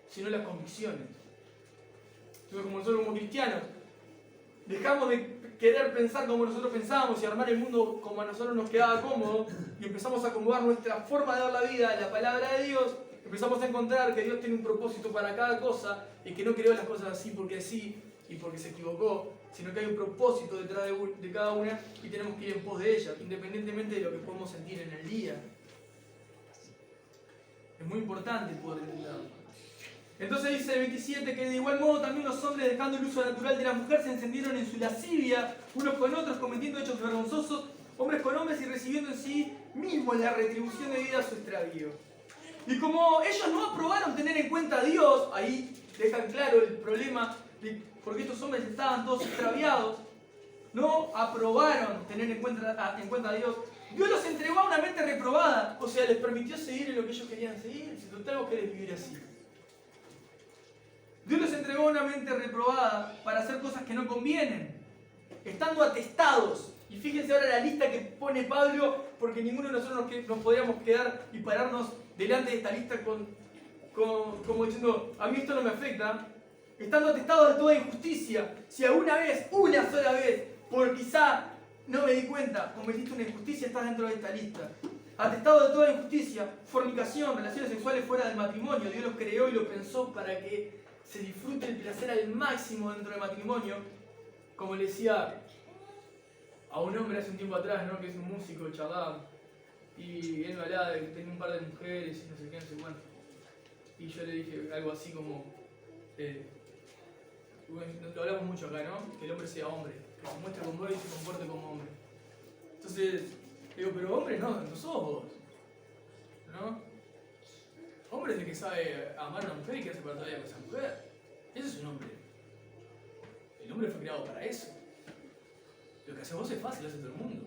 sino las convicciones. Entonces, como nosotros como cristianos, dejamos de querer pensar como nosotros pensábamos y armar el mundo como a nosotros nos quedaba cómodo y empezamos a acomodar nuestra forma de ver la vida en la palabra de Dios, empezamos a encontrar que Dios tiene un propósito para cada cosa y que no creó las cosas así porque sí y porque se equivocó, sino que hay un propósito detrás de cada una y tenemos que ir en pos de ella, independientemente de lo que podemos sentir en el día. Es muy importante poder entenderlo. Entonces dice el 27 que de igual modo también los hombres, dejando el uso natural de la mujer, se encendieron en su lascivia, unos con otros, cometiendo hechos vergonzosos, hombres con hombres, y recibiendo en sí mismo la retribución debida a su extravío. Y como ellos no aprobaron tener en cuenta a Dios, ahí dejan claro el problema de por qué estos hombres estaban todos extraviados, no aprobaron tener en cuenta a Dios. Dios los entregó a una mente reprobada, o sea, les permitió seguir en lo que ellos querían seguir, si total vos querés vivir así. Dios los entregó a una mente reprobada para hacer cosas que no convienen, estando atestados. Y fíjense ahora la lista que pone Pablo, porque ninguno de nosotros nos podríamos quedar y pararnos delante de esta lista como diciendo, a mí esto no me afecta. Estando atestados de toda injusticia, si alguna vez, una sola vez, por quizá no me di cuenta, cometiste una injusticia, estás dentro de esta lista. Atestado de toda injusticia, fornicación, relaciones sexuales fuera del matrimonio. Dios los creó y los pensó para que se disfrute el placer al máximo dentro del matrimonio. Como le decía a un hombre hace un tiempo atrás, ¿no? Que es un músico, charlaba, y él me hablaba de que tenía un par de mujeres y no sé qué, no sé cuánto. Y yo le dije algo así como, lo hablamos mucho acá, ¿no? Que el hombre sea hombre, que se muestre como hombre y se comporte como hombre. Entonces, digo, pero hombre no sos vos, ¿no? Hombre es el que sabe amar a una mujer y quedarse para toda la vida con esa mujer. Ese es un hombre. El hombre fue creado para eso. Lo que haces vos es fácil, lo hace todo el mundo.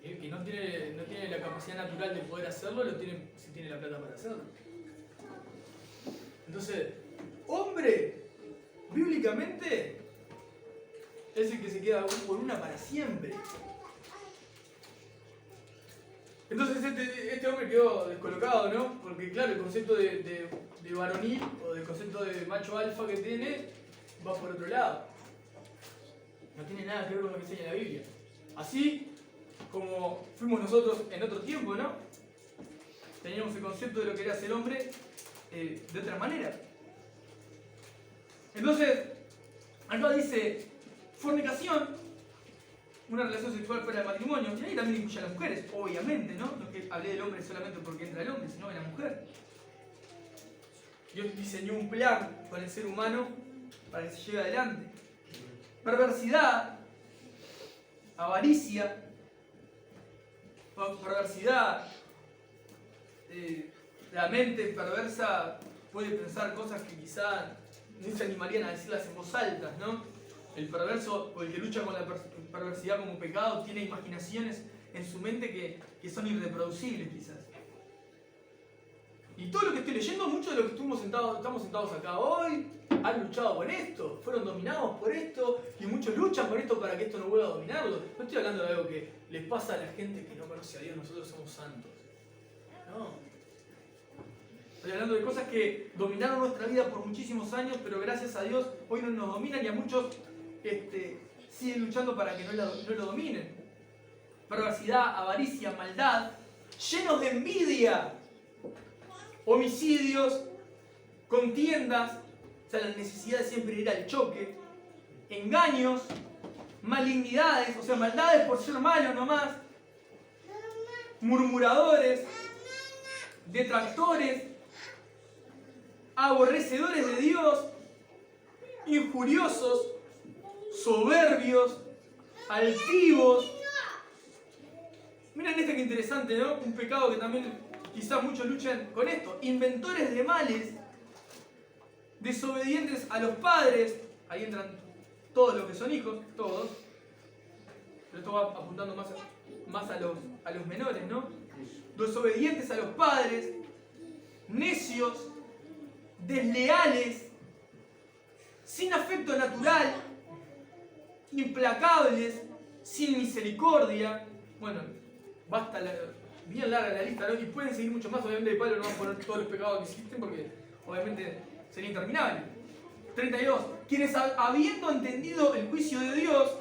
El que no tiene la capacidad natural de poder hacerlo, lo tiene si tiene la plata para hacerlo. Entonces, hombre, bíblicamente, es el que se queda con una para siempre. Entonces este hombre quedó descolocado, ¿no? Porque claro, el concepto de varonil o del concepto de macho alfa que tiene va por otro lado. No tiene nada que ver con lo que enseña la Biblia. Así como fuimos nosotros en otro tiempo, ¿no? Teníamos el concepto de lo que era ser hombre de otra manera. Entonces, acá dice fornicación, una relación sexual fuera del matrimonio, y ahí también incluye a las mujeres, obviamente, ¿no? No es que hablé del hombre solamente porque entra el hombre, sino de la mujer. Dios diseñó un plan con el ser humano para que se lleve adelante. Perversidad, avaricia, perversidad, la mente perversa puede pensar cosas que quizá no se animarían a decirlas en voz alta, ¿no? El perverso o el que lucha con la perversidad como pecado tiene imaginaciones en su mente que son irreproducibles quizás. Y todo lo que estoy leyendo, muchos de los que estamos sentados acá hoy han luchado con esto, fueron dominados por esto y muchos luchan por esto para que esto no vuelva a dominarlos. No estoy hablando de algo que les pasa a la gente que no conoce a Dios, nosotros somos santos. No. Estoy hablando de cosas que dominaron nuestra vida por muchísimos años, pero gracias a Dios hoy no nos dominan y a muchos siguen luchando para que no lo dominen. Perversidad, avaricia, maldad, llenos de envidia, homicidios, contiendas, o sea, la necesidad de siempre ir al choque, engaños, malignidades, o sea, maldades por ser malos nomás, murmuradores, detractores, aborrecedores de Dios, injuriosos, soberbios, altivos. Miren que interesante, ¿no? Un pecado que también quizás muchos luchan con esto. Inventores de males, desobedientes a los padres. Ahí entran todos los que son hijos, todos. Pero esto va apuntando más a los menores, ¿no? Desobedientes a los padres, necios, desleales, sin afecto natural, implacables, sin misericordia. Bueno, basta bien larga la lista, ¿no? Y pueden seguir mucho más. Obviamente Pablo no va a poner todos los pecados que existen porque obviamente sería interminable. 32. Quienes habiendo entendido el juicio de Dios,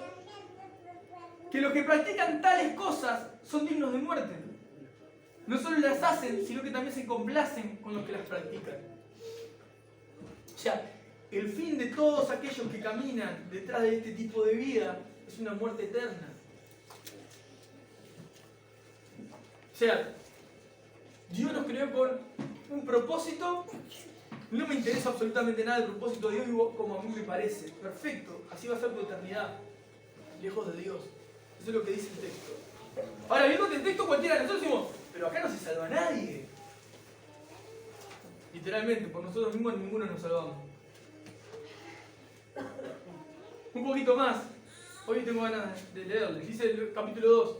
que los que practican tales cosas son dignos de muerte. No solo las hacen, sino que también se complacen con los que las practican. O sea, el fin de todos aquellos que caminan detrás de este tipo de vida es una muerte eterna. O sea, Dios nos creó con un propósito. No me interesa absolutamente nada el propósito de Dios, vivo como a mí me parece. Perfecto, así va a ser tu eternidad, lejos de Dios. Eso es lo que dice el texto. Ahora, viendo el texto, cualquiera de nosotros decimos, pero acá no se salva nadie. Literalmente, por nosotros mismos ninguno nos salvamos. Un poquito más. Hoy tengo ganas de leerles. Dice el capítulo 2.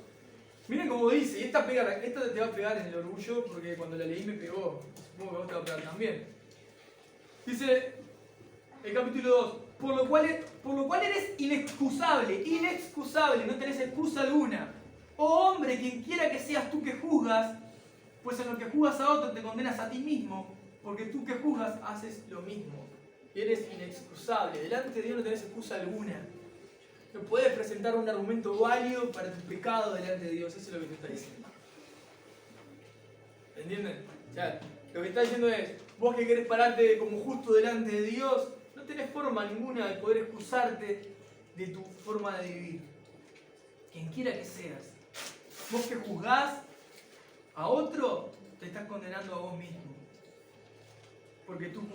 Miren cómo dice, y esta te va a pegar en el orgullo, porque cuando la leí me pegó. Supongo que a vos te va a pegar también. Dice el capítulo 2. Por lo cual eres inexcusable, no tenés excusa alguna. Oh hombre, quien quiera que seas tú que juzgas, pues en lo que juzgas a otro te condenas a ti mismo, porque tú que juzgas haces lo mismo. Y eres inexcusable. Delante de Dios no tenés excusa alguna. No puedes presentar un argumento válido para tu pecado delante de Dios. Eso es lo que te está diciendo. ¿Entienden? O sea, lo que está diciendo es, vos que querés pararte como justo delante de Dios, no tenés forma ninguna de poder excusarte de tu forma de vivir. Quien quiera que seas. Vos que juzgás a otro, te estás condenando a vos mismo. Porque tú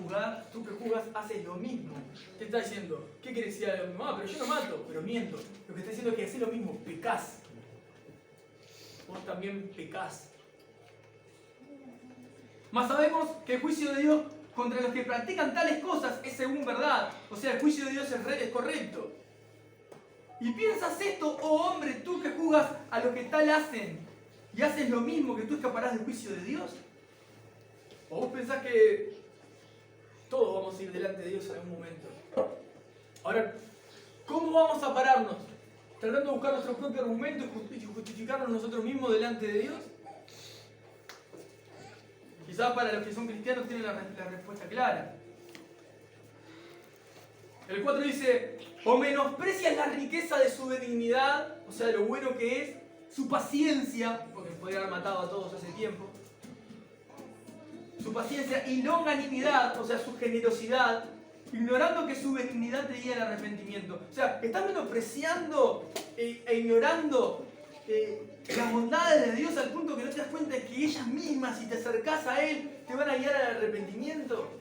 que juzgas haces lo mismo. ¿Qué está diciendo? ¿Qué quiere decir lo mismo? Pero yo no mato, pero miento. Lo que está diciendo es que haces lo mismo, pecás. Vos también pecás. Mas sabemos que el juicio de Dios contra los que practican tales cosas es según verdad. O sea, el juicio de Dios es correcto. Y piensas esto, oh hombre, tú que juzgas a los que tal hacen y haces lo mismo, que tú escaparás del juicio de Dios. ¿O vos pensás que Todos vamos a ir delante de Dios en algún momento. Ahora, ¿cómo vamos a pararnos? ¿Tratando de buscar nuestro propio argumento y justificarnos nosotros mismos delante de Dios? Quizás para los que son cristianos tienen la respuesta clara. El 4 dice, o menosprecias la riqueza de su benignidad, o sea, lo bueno que es, su paciencia, porque podría haber matado a todos hace tiempo, su paciencia y longanimidad, o sea, su generosidad, ignorando que su benignidad te guía al arrepentimiento. O sea, estás menospreciando e ignorando las bondades de Dios al punto que no te das cuenta de que ellas mismas, si te acercás a Él, te van a guiar al arrepentimiento.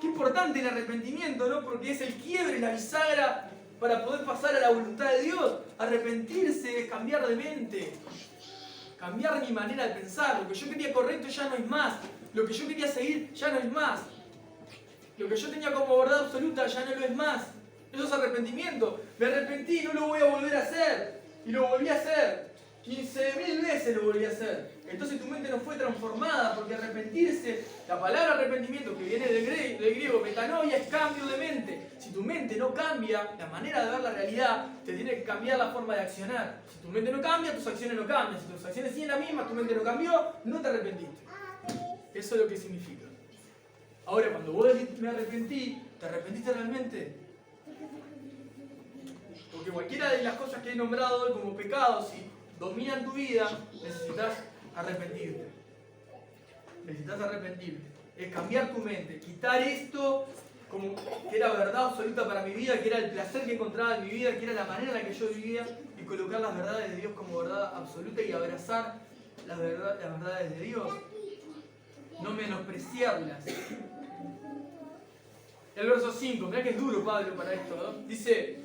Qué importante el arrepentimiento, ¿no? Porque es el quiebre, la bisagra para poder pasar a la voluntad de Dios. Arrepentirse es cambiar de mente, cambiar mi manera de pensar. Lo que yo quería correcto ya no es más. Lo que yo quería seguir ya no es más. Lo que yo tenía como verdad absoluta ya no lo es más. Eso es arrepentimiento. Me arrepentí, no lo voy a volver a hacer. Y lo volví a hacer. 15.000 veces lo volví a hacer. Entonces tu mente no fue transformada, porque arrepentirse, la palabra arrepentimiento que viene del griego metanoia, es cambio de mente. Si tu mente no cambia, la manera de ver la realidad, te tiene que cambiar la forma de accionar. Si tu mente no cambia, tus acciones no cambian. Si tus acciones siguen las mismas, tu mente no cambió, no te arrepentiste. Eso es lo que significa. Ahora, cuando vos decís me arrepentí, ¿te arrepentiste realmente? Porque cualquiera de las cosas que he nombrado hoy como pecados, si dominan tu vida, necesitas arrepentirte. Necesitas arrepentirte. Es cambiar tu mente, quitar esto como que era verdad absoluta para mi vida, que era el placer que encontraba en mi vida, que era la manera en la que yo vivía, y colocar las verdades de Dios como verdad absoluta y abrazar las verdades de Dios. No menospreciarlas. El verso 5, mirá que es duro Pablo para esto, ¿no? Dice,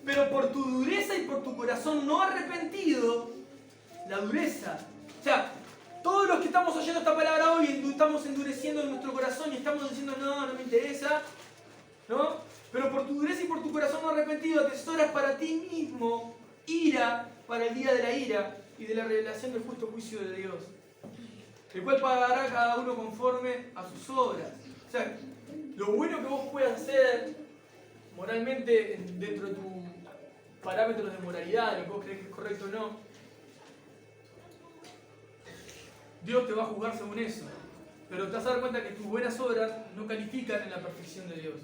pero por tu dureza y por tu corazón no arrepentido, la dureza. O sea, todos los que estamos oyendo esta palabra hoy estamos endureciendo nuestro corazón y estamos diciendo, no me interesa, ¿no? Pero por tu dureza y por tu corazón no arrepentido, atesoras para ti mismo ira para el día de la ira y de la revelación del justo juicio de Dios, el cual pagará cada uno conforme a sus obras. O sea, lo bueno que vos puedas hacer moralmente dentro de tus parámetros de moralidad, lo que vos crees que es correcto o no, Dios te va a juzgar según eso. Pero te vas a dar cuenta que tus buenas obras no califican en la perfección de Dios.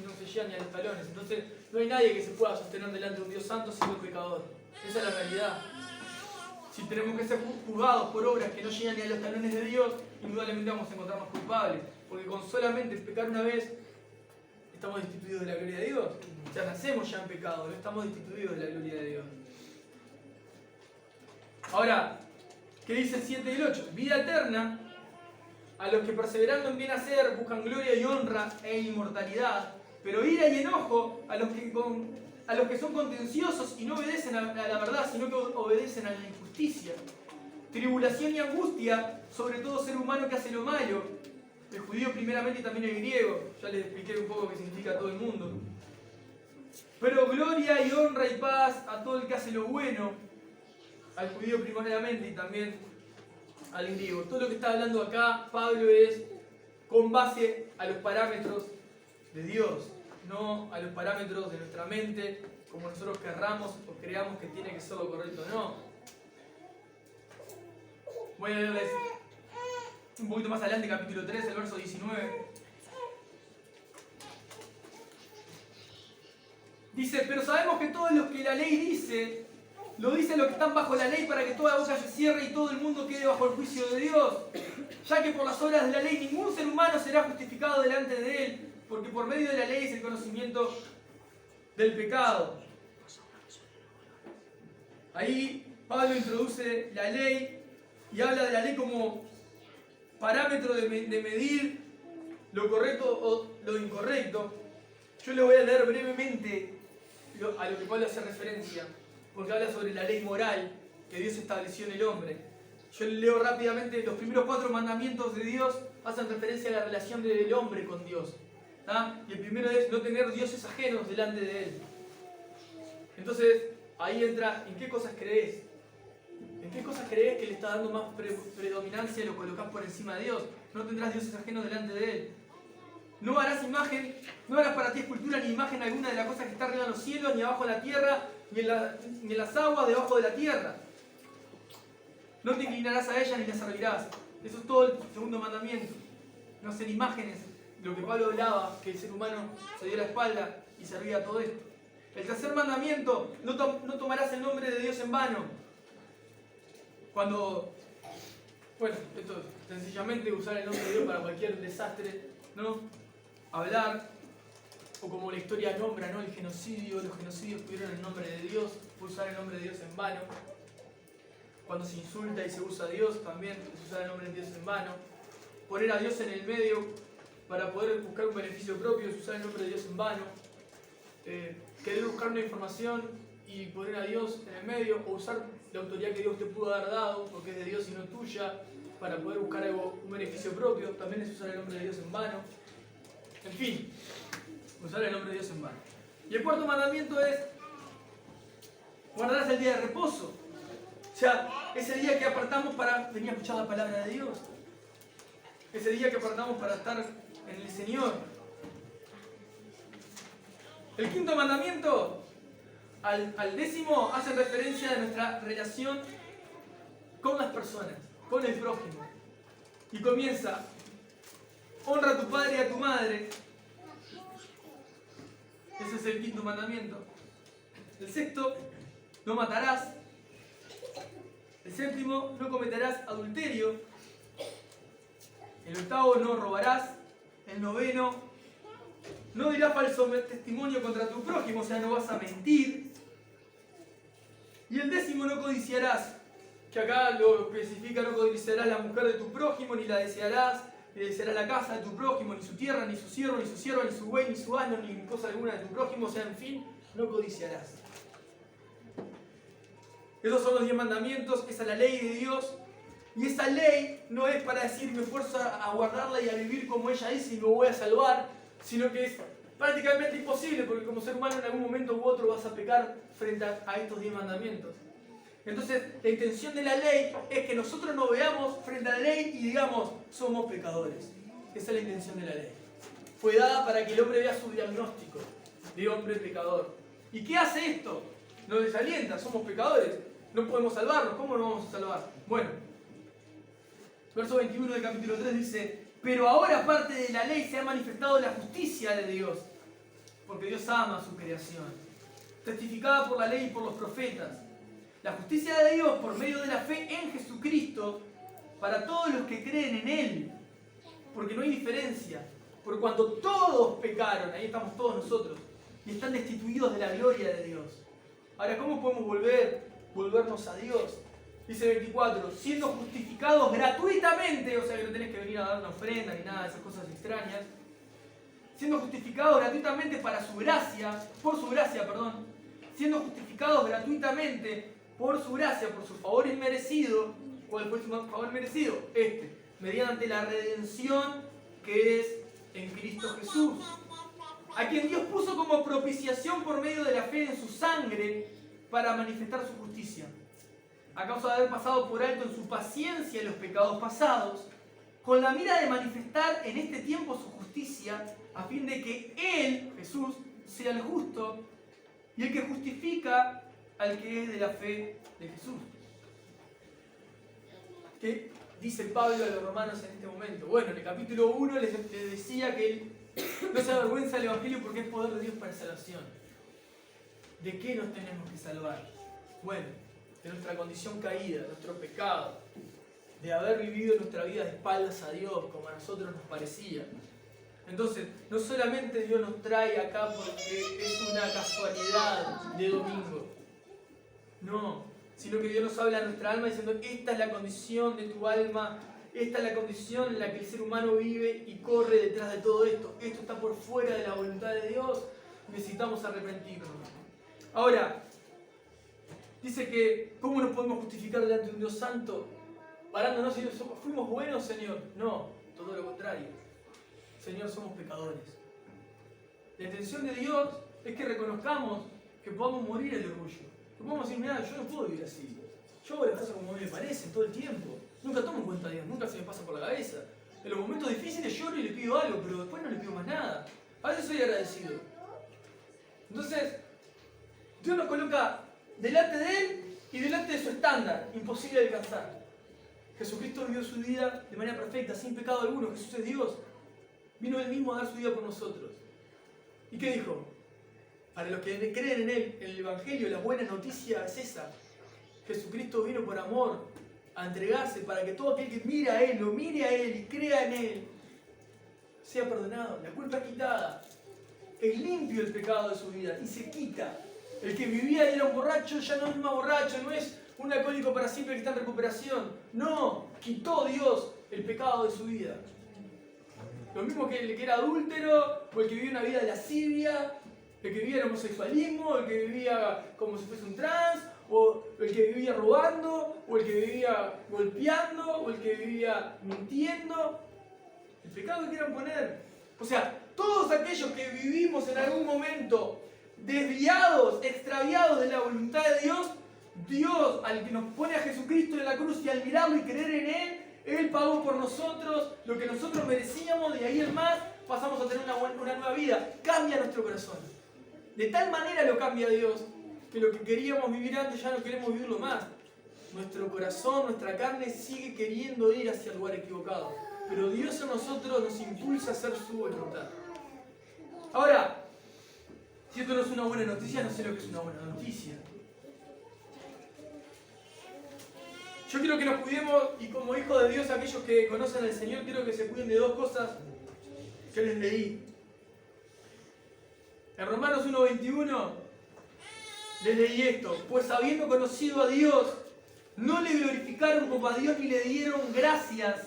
No se llegan ni a los talones. Entonces no hay nadie que se pueda sostener delante de un Dios santo siendo pecador. Esa es la realidad. Si tenemos que ser juzgados por obras que no llegan ni a los talones de Dios, indudablemente vamos a encontrarnos culpables. Porque con solamente pecar una vez, estamos destituidos de la gloria de Dios. O sea, nacemos ya en pecado, no estamos destituidos de la gloria de Dios. Ahora, ¿qué dice el 7 y el 8? Vida eterna a los que perseverando en bien hacer buscan gloria y honra e inmortalidad, pero ira y enojo a los que son contenciosos y no obedecen a la verdad, sino que obedecen a la injusticia. Tribulación y angustia sobre todo ser humano que hace lo malo, el judío primeramente y también el griego. Ya les expliqué un poco qué significa todo el mundo. Pero gloria y honra y paz a todo el que hace lo bueno, al judío primeramente y también al griego. Todo lo que está hablando acá Pablo es con base a los parámetros de Dios, no a los parámetros de nuestra mente, como nosotros querramos o creamos que tiene que ser lo correcto, no. Voy a leerles un poquito más adelante, capítulo 3, el verso 19. Dice, pero sabemos que todo lo que la ley dice, lo dicen los que están bajo la ley para que toda boca se cierre y todo el mundo quede bajo el juicio de Dios. Ya que por las obras de la ley ningún ser humano será justificado delante de él, porque por medio de la ley es el conocimiento del pecado. Ahí Pablo introduce la ley y habla de la ley como parámetro de medir lo correcto o lo incorrecto. Yo le voy a leer brevemente a lo que Pablo hace referencia, porque habla sobre la ley moral que Dios estableció en el hombre. Yo leo rápidamente, los primeros 4 mandamientos de Dios hacen referencia a la relación del hombre con Dios. Y el primero es no tener dioses ajenos delante de él. Entonces, ahí entra, ¿en qué cosas crees? ¿En qué cosas crees que le está dando más predominancia y lo colocás por encima de Dios? No tendrás dioses ajenos delante de él. No harás imagen, no harás para ti escultura ni imagen alguna de la cosa que está arriba en los cielos, ni abajo en la tierra, ni en las aguas debajo de la tierra. No te inclinarás a ellas ni las servirás. Eso es todo el segundo mandamiento. No hacer imágenes. Lo que Pablo hablaba, que el ser humano se dio la espalda y servía a todo esto. El tercer mandamiento, no tomarás el nombre de Dios en vano. Bueno, esto es sencillamente usar el nombre de Dios para cualquier desastre, ¿no? Hablar, o como la historia nombra, ¿no? El genocidio, los genocidios tuvieron el nombre de Dios, fue usar el nombre de Dios en vano. Cuando se insulta y se usa a Dios, también es usar el nombre de Dios en vano. Poner a Dios en el medio para poder buscar un beneficio propio es usar el nombre de Dios en vano. Querer buscar una información y poner a Dios en el medio, o usar la autoridad que Dios te pudo haber dado, porque es de Dios y no tuya, para poder buscar un beneficio propio, también es usar el nombre de Dios en vano. En fin, usar el nombre de Dios en vano. Y el cuarto mandamiento es: guardarás el día de reposo. O sea, ese día que apartamos para venir a escuchar la palabra de Dios. Ese día que apartamos para estar en el Señor. El quinto mandamiento, al décimo, hace referencia a nuestra relación con las personas, con el prójimo. Y comienza: honra a tu padre y a tu madre. Ese es el quinto mandamiento. El sexto, no matarás. El séptimo, no cometerás adulterio. El octavo, no robarás. El noveno, no dirás falso testimonio contra tu prójimo, o sea, no vas a mentir. Y el décimo, no codiciarás, que acá lo especifica: no codiciarás la mujer de tu prójimo, ni la desearás, ni desearás la casa de tu prójimo, ni su tierra, ni su siervo, ni su sierva, ni su buey, ni su asno, ni cosa alguna de tu prójimo, o sea, en fin, no codiciarás. Esos son los 10 mandamientos, esa es la ley de Dios. Y esa ley no es para decir me esfuerzo a guardarla y a vivir como ella dice y me voy a salvar, sino que es prácticamente imposible, porque como ser humano en algún momento u otro vas a pecar frente a estos 10 mandamientos. Entonces, la intención de la ley es que nosotros nos veamos frente a la ley y digamos, somos pecadores. Esa es la intención de la ley. Fue dada para que el hombre vea su diagnóstico de hombre pecador. ¿Y qué hace esto? Nos desalienta, somos pecadores. No podemos salvarnos. ¿Cómo nos vamos a salvar? Bueno, verso 21 del capítulo 3 dice: pero ahora, aparte de la ley, se ha manifestado la justicia de Dios, porque Dios ama a su creación, testificada por la ley y por los profetas. La justicia de Dios por medio de la fe en Jesucristo para todos los que creen en Él, porque no hay diferencia. Por cuanto todos pecaron, ahí estamos todos nosotros, y están destituidos de la gloria de Dios. Ahora, ¿cómo podemos volvernos a Dios? Dice 24, siendo justificados gratuitamente, o sea que no tenés que venir a dar una ofrenda ni nada de esas cosas extrañas, siendo justificados gratuitamente por su gracia, siendo justificados gratuitamente por su gracia, por su favor inmerecido. ¿Cuál fue su favor merecido? Mediante la redención que es en Cristo Jesús, a quien Dios puso como propiciación por medio de la fe en su sangre para manifestar su justicia, a causa de haber pasado por alto en su paciencia los pecados pasados, con la mira de manifestar en este tiempo su justicia, a fin de que Él, Jesús, sea el justo y el que justifica al que es de la fe de Jesús. ¿Qué dice Pablo a los romanos en este momento? Bueno, en el capítulo 1 les decía que él no se avergüenza del Evangelio porque es poder de Dios para salvación. ¿De qué nos tenemos que salvar? Bueno, de nuestra condición caída, de nuestro pecado, de haber vivido nuestra vida de espaldas a Dios como a nosotros nos parecía. Entonces, no solamente Dios nos trae acá porque es una casualidad de domingo, no, sino que Dios nos habla a nuestra alma diciendo: esta es la condición de tu alma, esta es la condición en la que el ser humano vive y corre detrás de todo esto. Esto está por fuera de la voluntad de Dios, necesitamos arrepentirnos. Ahora, dice que ¿cómo nos podemos justificar delante de un Dios santo? Parándonos y diciendo: ¿fuimos buenos, Señor? No, todo lo contrario. Señor, somos pecadores. La intención de Dios es que reconozcamos que podamos morir el orgullo. Que podamos decir: mira, yo no puedo vivir así. Yo hago las cosas como me parecen todo el tiempo. Nunca tomo en cuenta a Dios, nunca se me pasa por la cabeza. En los momentos difíciles lloro y le pido algo, pero después no le pido más nada. A veces soy agradecido. Entonces, Dios nos coloca delante de Él y delante de su estándar, imposible de alcanzar. Jesucristo vivió su vida de manera perfecta, sin pecado alguno. Jesús es Dios. Vino Él mismo a dar su vida por nosotros. ¿Y qué dijo? Para los que creen en Él, en el Evangelio, la buena noticia es esa. Jesucristo vino por amor a entregarse para que todo aquel que mira a Él, lo mire a Él y crea en Él, sea perdonado, la culpa es quitada. Es limpio el pecado de su vida y se quita. El que vivía y era un borracho ya no es más borracho, no es un alcohólico para siempre que está en recuperación. No, quitó Dios el pecado de su vida. Lo mismo que el que era adúltero, o el que vivía una vida de lascivia, el que vivía el homosexualismo, el que vivía como si fuese un trans, o el que vivía robando, o el que vivía golpeando, o el que vivía mintiendo. El pecado que quieran poner. O sea, todos aquellos que vivimos en algún momento desviados, extraviados de la voluntad de Dios, Dios, al que nos pone a Jesucristo en la cruz y al mirarlo y creer en Él, Él pagó por nosotros lo que nosotros merecíamos, y ahí en más pasamos a tener una nueva vida. Cambia nuestro corazón. De tal manera lo cambia Dios, que lo que queríamos vivir antes ya no queremos vivirlo más. Nuestro corazón, nuestra carne sigue queriendo ir hacia el lugar equivocado. Pero Dios en nosotros nos impulsa a hacer su voluntad. Ahora, si esto no es una buena noticia, no sé lo que es una buena noticia. Yo quiero que nos cuidemos, y como hijos de Dios, aquellos que conocen al Señor, quiero que se cuiden de dos cosas que les leí. En Romanos 1:21 les leí esto: pues habiendo conocido a Dios, no le glorificaron como a Dios ni le dieron gracias,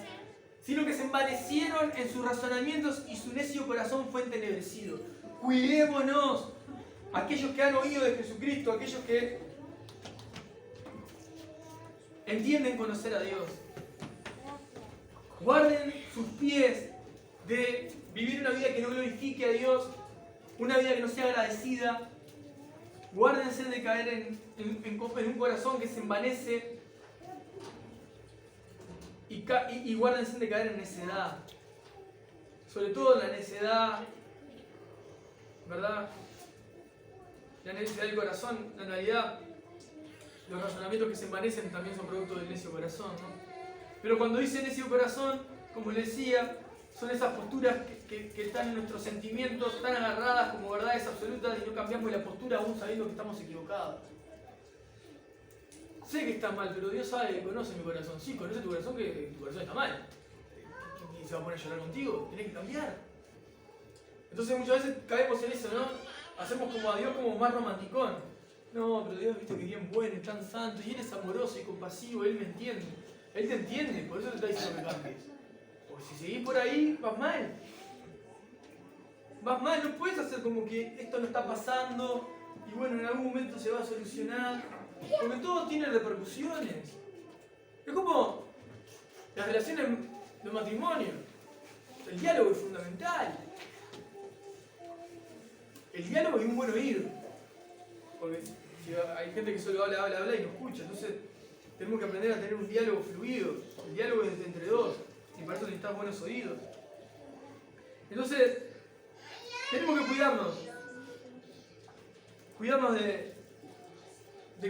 sino que se envanecieron en sus razonamientos y su necio corazón fue entenebrecido. Cuidémonos, aquellos que han oído de Jesucristo, aquellos que entienden conocer a Dios. Guarden sus pies de vivir una vida que no glorifique a Dios, una vida que no sea agradecida. Guárdense de caer en un corazón que se envanece. Y guárdense de caer en necedad. Sobre todo la necedad, ¿verdad? La necedad del corazón. En realidad, los razonamientos que se envanecen también son producto del necio corazón, ¿no? Pero cuando dice necio corazón, como les decía, son esas posturas que están en nuestros sentimientos tan agarradas como verdades absolutas y no cambiamos la postura aún sabiendo que estamos equivocados. Sé que está mal, pero Dios sabe, conoce mi corazón. Sí, conoce tu corazón, que tu corazón está mal. ¿Quién se va a poner a llorar contigo? Tenés que cambiar. Entonces muchas veces caemos en eso, ¿no? Hacemos como a Dios como más romanticón. No, pero Dios, viste que bien bueno, es tan santo, y Él es amoroso y compasivo, Él me entiende. Él te entiende, por eso te está diciendo que cambies. Porque si seguís por ahí, vas mal. Vas mal, no puedes hacer como que esto no está pasando y bueno, en algún momento se va a solucionar. Porque todo tiene repercusiones. Es como las relaciones de matrimonio. El diálogo es fundamental. El diálogo y un buen oído. Porque si hay gente que solo habla y no escucha. Entonces tenemos que aprender a tener un diálogo fluido. El diálogo es entre dos. Y para eso necesitamos buenos oídos. Entonces, tenemos que cuidarnos. Cuidarnos de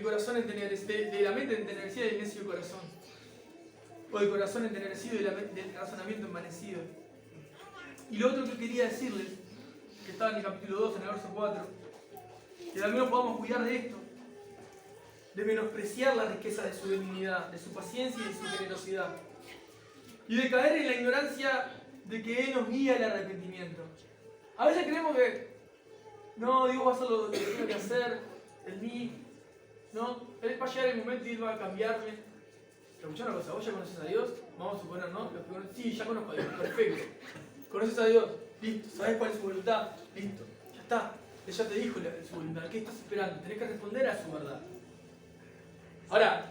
corazón entenebrecido, de la mente entenebrecida y del necio corazón. O del corazón entenebrecido y del razonamiento envanecido. Y lo otro que quería decirles, que estaba en el capítulo 2, en el verso 4, que también nos podamos cuidar de esto, de menospreciar la riqueza de su benignidad, de su paciencia y de su generosidad, y de caer en la ignorancia de que Él nos guía al arrepentimiento. A veces creemos que no, Dios va a hacer lo que tiene que hacer en mí, ¿no? Él va a llegar el momento y Él va a cambiarme. Escuchá una cosa, vos ya conoces a Dios, vamos a suponer, ¿no? Sí, ya conozco a Dios, perfecto. Conoces a Dios, listo, sabes cuál es su voluntad, listo, ya está. Él ya te dijo su voluntad, ¿qué estás esperando? Tenés que responder a su verdad. Ahora,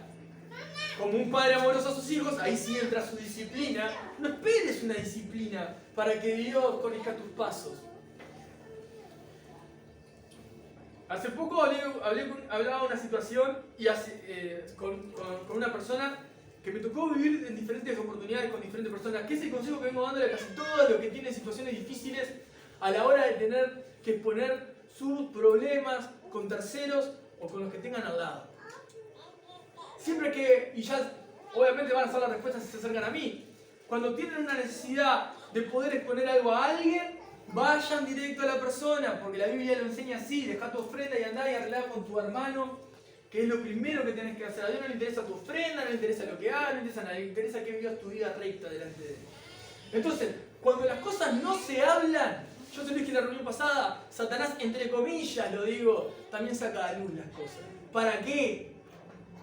como un padre amoroso a sus hijos, ahí sí entra su disciplina. No esperes una disciplina para que Dios corrija tus pasos. Hace poco hablaba de una situación y con una persona que me tocó vivir en diferentes oportunidades con diferentes personas, que es el consejo que vengo dándole a casi todos los que tienen situaciones difíciles a la hora de tener que exponer sus problemas con terceros o con los que tengan al lado. Siempre que, y ya obviamente van a ser las respuestas si se acercan a mí, cuando tienen una necesidad de poder exponer algo a alguien, vayan directo a la persona, porque la Biblia lo enseña así: deja tu ofrenda y andá y arreglá con tu hermano, que es lo primero que tenés que hacer. A Dios no le interesa tu ofrenda, no le interesa lo que hagas, no le interesa nada, le interesa que vivas tu vida recta delante de Él. Entonces, cuando las cosas no se hablan, yo te lo dije en la reunión pasada, Satanás, entre comillas lo digo, también saca a luz las cosas. ¿Para qué?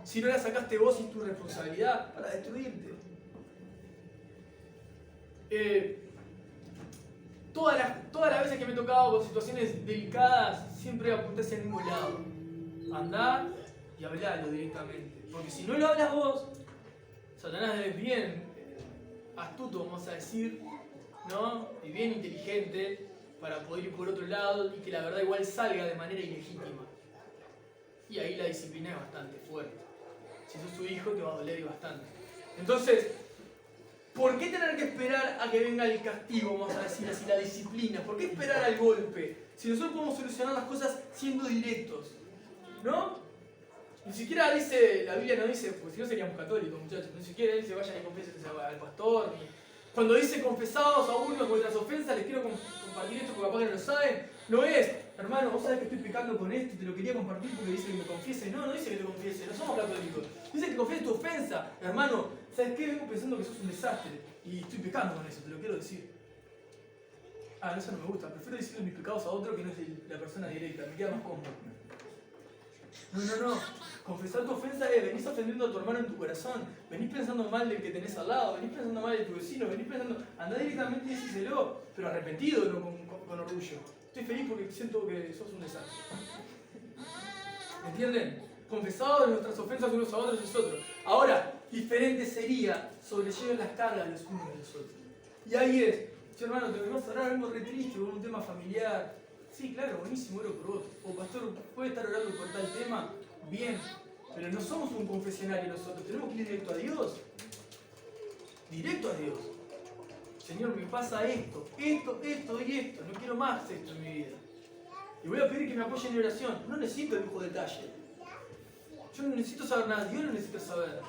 Si no las sacaste vos y es tu responsabilidad, para destruirte. Todas las veces que me he tocado con situaciones delicadas, siempre apunté hacia el mismo lado. Andá y hablalo directamente. Porque si no lo hablas vos, Satanás es bien astuto, vamos a decir, ¿no? Y bien inteligente para poder ir por otro lado y que la verdad igual salga de manera ilegítima. Y ahí la disciplina es bastante fuerte. Si sos su hijo te va a doler y bastante. Entonces, ¿por qué tener que esperar a que venga el castigo, vamos a decir así, la disciplina? ¿Por qué esperar al golpe? Si nosotros podemos solucionar las cosas siendo directos, ¿no? Ni siquiera dice, la Biblia no dice, porque si no seríamos católicos, muchachos, ni siquiera dice vayan y confiesen al pastor. Ni... Cuando dice confesados a uno vuestras ofensas, les quiero compartir esto porque capaz que no lo saben, no es, hermano, vos sabés que estoy pecando con esto y te lo quería compartir porque dice que me confiese. No, no dice que te confiese, no somos católicos. Dice que confieses tu ofensa. Hermano, ¿sabes qué? Vengo pensando que sos un desastre y estoy pecando con eso, te lo quiero decir. Ah, eso no me gusta, prefiero decirle mis pecados a otro que no es la persona directa, me queda más cómodo. No. Confesar tu ofensa es, venís ofendiendo a tu hermano en tu corazón, venís pensando mal del que tenés al lado, venís pensando mal de tu vecino, venís pensando, andá directamente y decíselo, pero arrepentido, no con orgullo. Estoy feliz porque siento que sos un desastre. ¿Entienden? Confesados nuestras ofensas unos a otros es otro. Ahora, diferente sería sobrelleven las cargas los unos de los otros. Y ahí es, che hermano, te vengo a orar, vengo re triste con un tema familiar. Sí, claro, buenísimo, oro por vos. O pastor, ¿puede estar orando por tal tema? Bien, pero no somos un confesionario nosotros, tenemos que ir directo a Dios. Directo a Dios. Señor, me pasa esto y esto, no quiero más esto en mi vida. Y voy a pedir que me apoyen en oración. No necesito el lujo de detalle. Yo no necesito saber nada, Dios no necesita saber.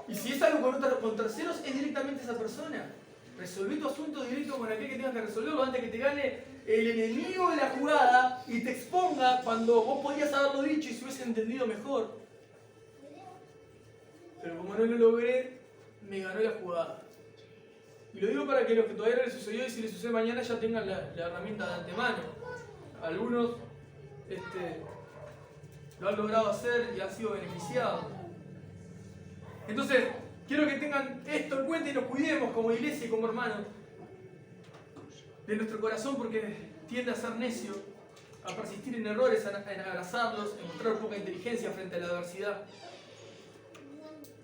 Y si es algo con terceros, es directamente esa persona. Resolvé tu asunto directo con aquel que tengas que resolverlo antes que te gane el enemigo de la jugada y te exponga cuando vos podías haberlo dicho y se hubiese entendido mejor. Pero como no lo logré, me ganó la jugada. Y lo digo para que los que todavía no les sucedió y si les sucede mañana ya tengan la herramienta de antemano. Algunos lo han logrado hacer y han sido beneficiados. Entonces, quiero que tengan esto en cuenta y nos cuidemos como iglesia y como hermanos de nuestro corazón, porque tiende a ser necio, a persistir en errores, en abrazarlos, en mostrar poca inteligencia frente a la adversidad.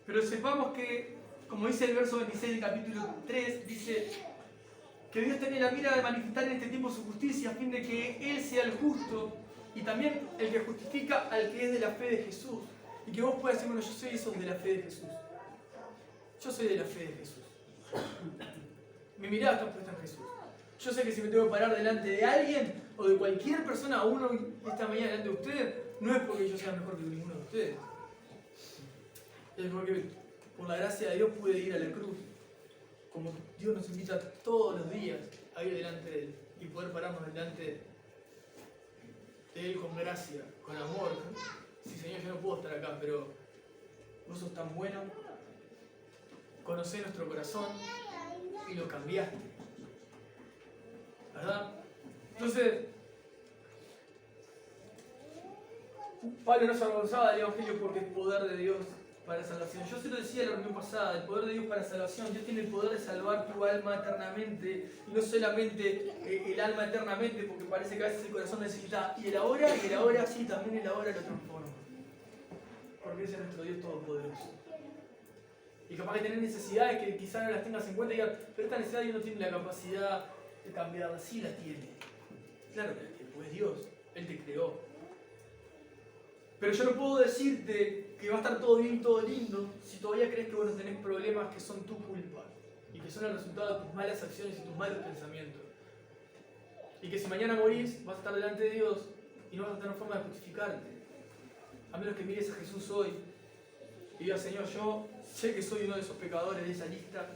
Pero sepamos que, como dice el verso 26 del capítulo 3, dice que Dios tiene la mira de manifestar en este tiempo su justicia a fin de que Él sea el justo y también el que justifica al que es de la fe de Jesús. Y que vos puedas decir, bueno, yo soy esos de la fe de Jesús. Yo soy de la fe de Jesús. Mi mirada está puesta en Jesús. Yo sé que si me tengo que parar delante de alguien o de cualquier persona, a uno esta mañana delante de ustedes, no es porque yo sea mejor que ninguno de ustedes. Es porque por la gracia de Dios pude ir a la cruz. Como Dios nos invita todos los días a ir delante de Él y poder pararnos delante de Él con gracia, con amor. Sí, Señor, yo no puedo estar acá, pero vos sos tan bueno. Conocés nuestro corazón y lo cambiaste. ¿Verdad? Entonces, Pablo no se avergonzaba del Evangelio porque es poder de Dios para salvación. Yo se lo decía en la reunión pasada, el poder de Dios para salvación. Dios tiene el poder de salvar tu alma eternamente, y no solamente el alma eternamente, porque parece que a veces el corazón necesita, y el ahora sí, también el ahora lo transforma. Porque ese es nuestro Dios todopoderoso. Y capaz que tener necesidades que quizás no las tengas en cuenta y digas, pero esta necesidad Dios no tiene la capacidad de cambiarla. Sí la tiene. Claro que la tiene, pues Dios, Él te creó. Pero yo no puedo decirte que va a estar todo bien, todo lindo, si todavía crees que vos no tenés problemas que son tu culpa y que son el resultado de tus malas acciones y tus malos pensamientos. Y que si mañana morís, vas a estar delante de Dios y no vas a tener forma de justificarte. A menos que mires a Jesús hoy y digas, Señor, yo sé que soy uno de esos pecadores de esa lista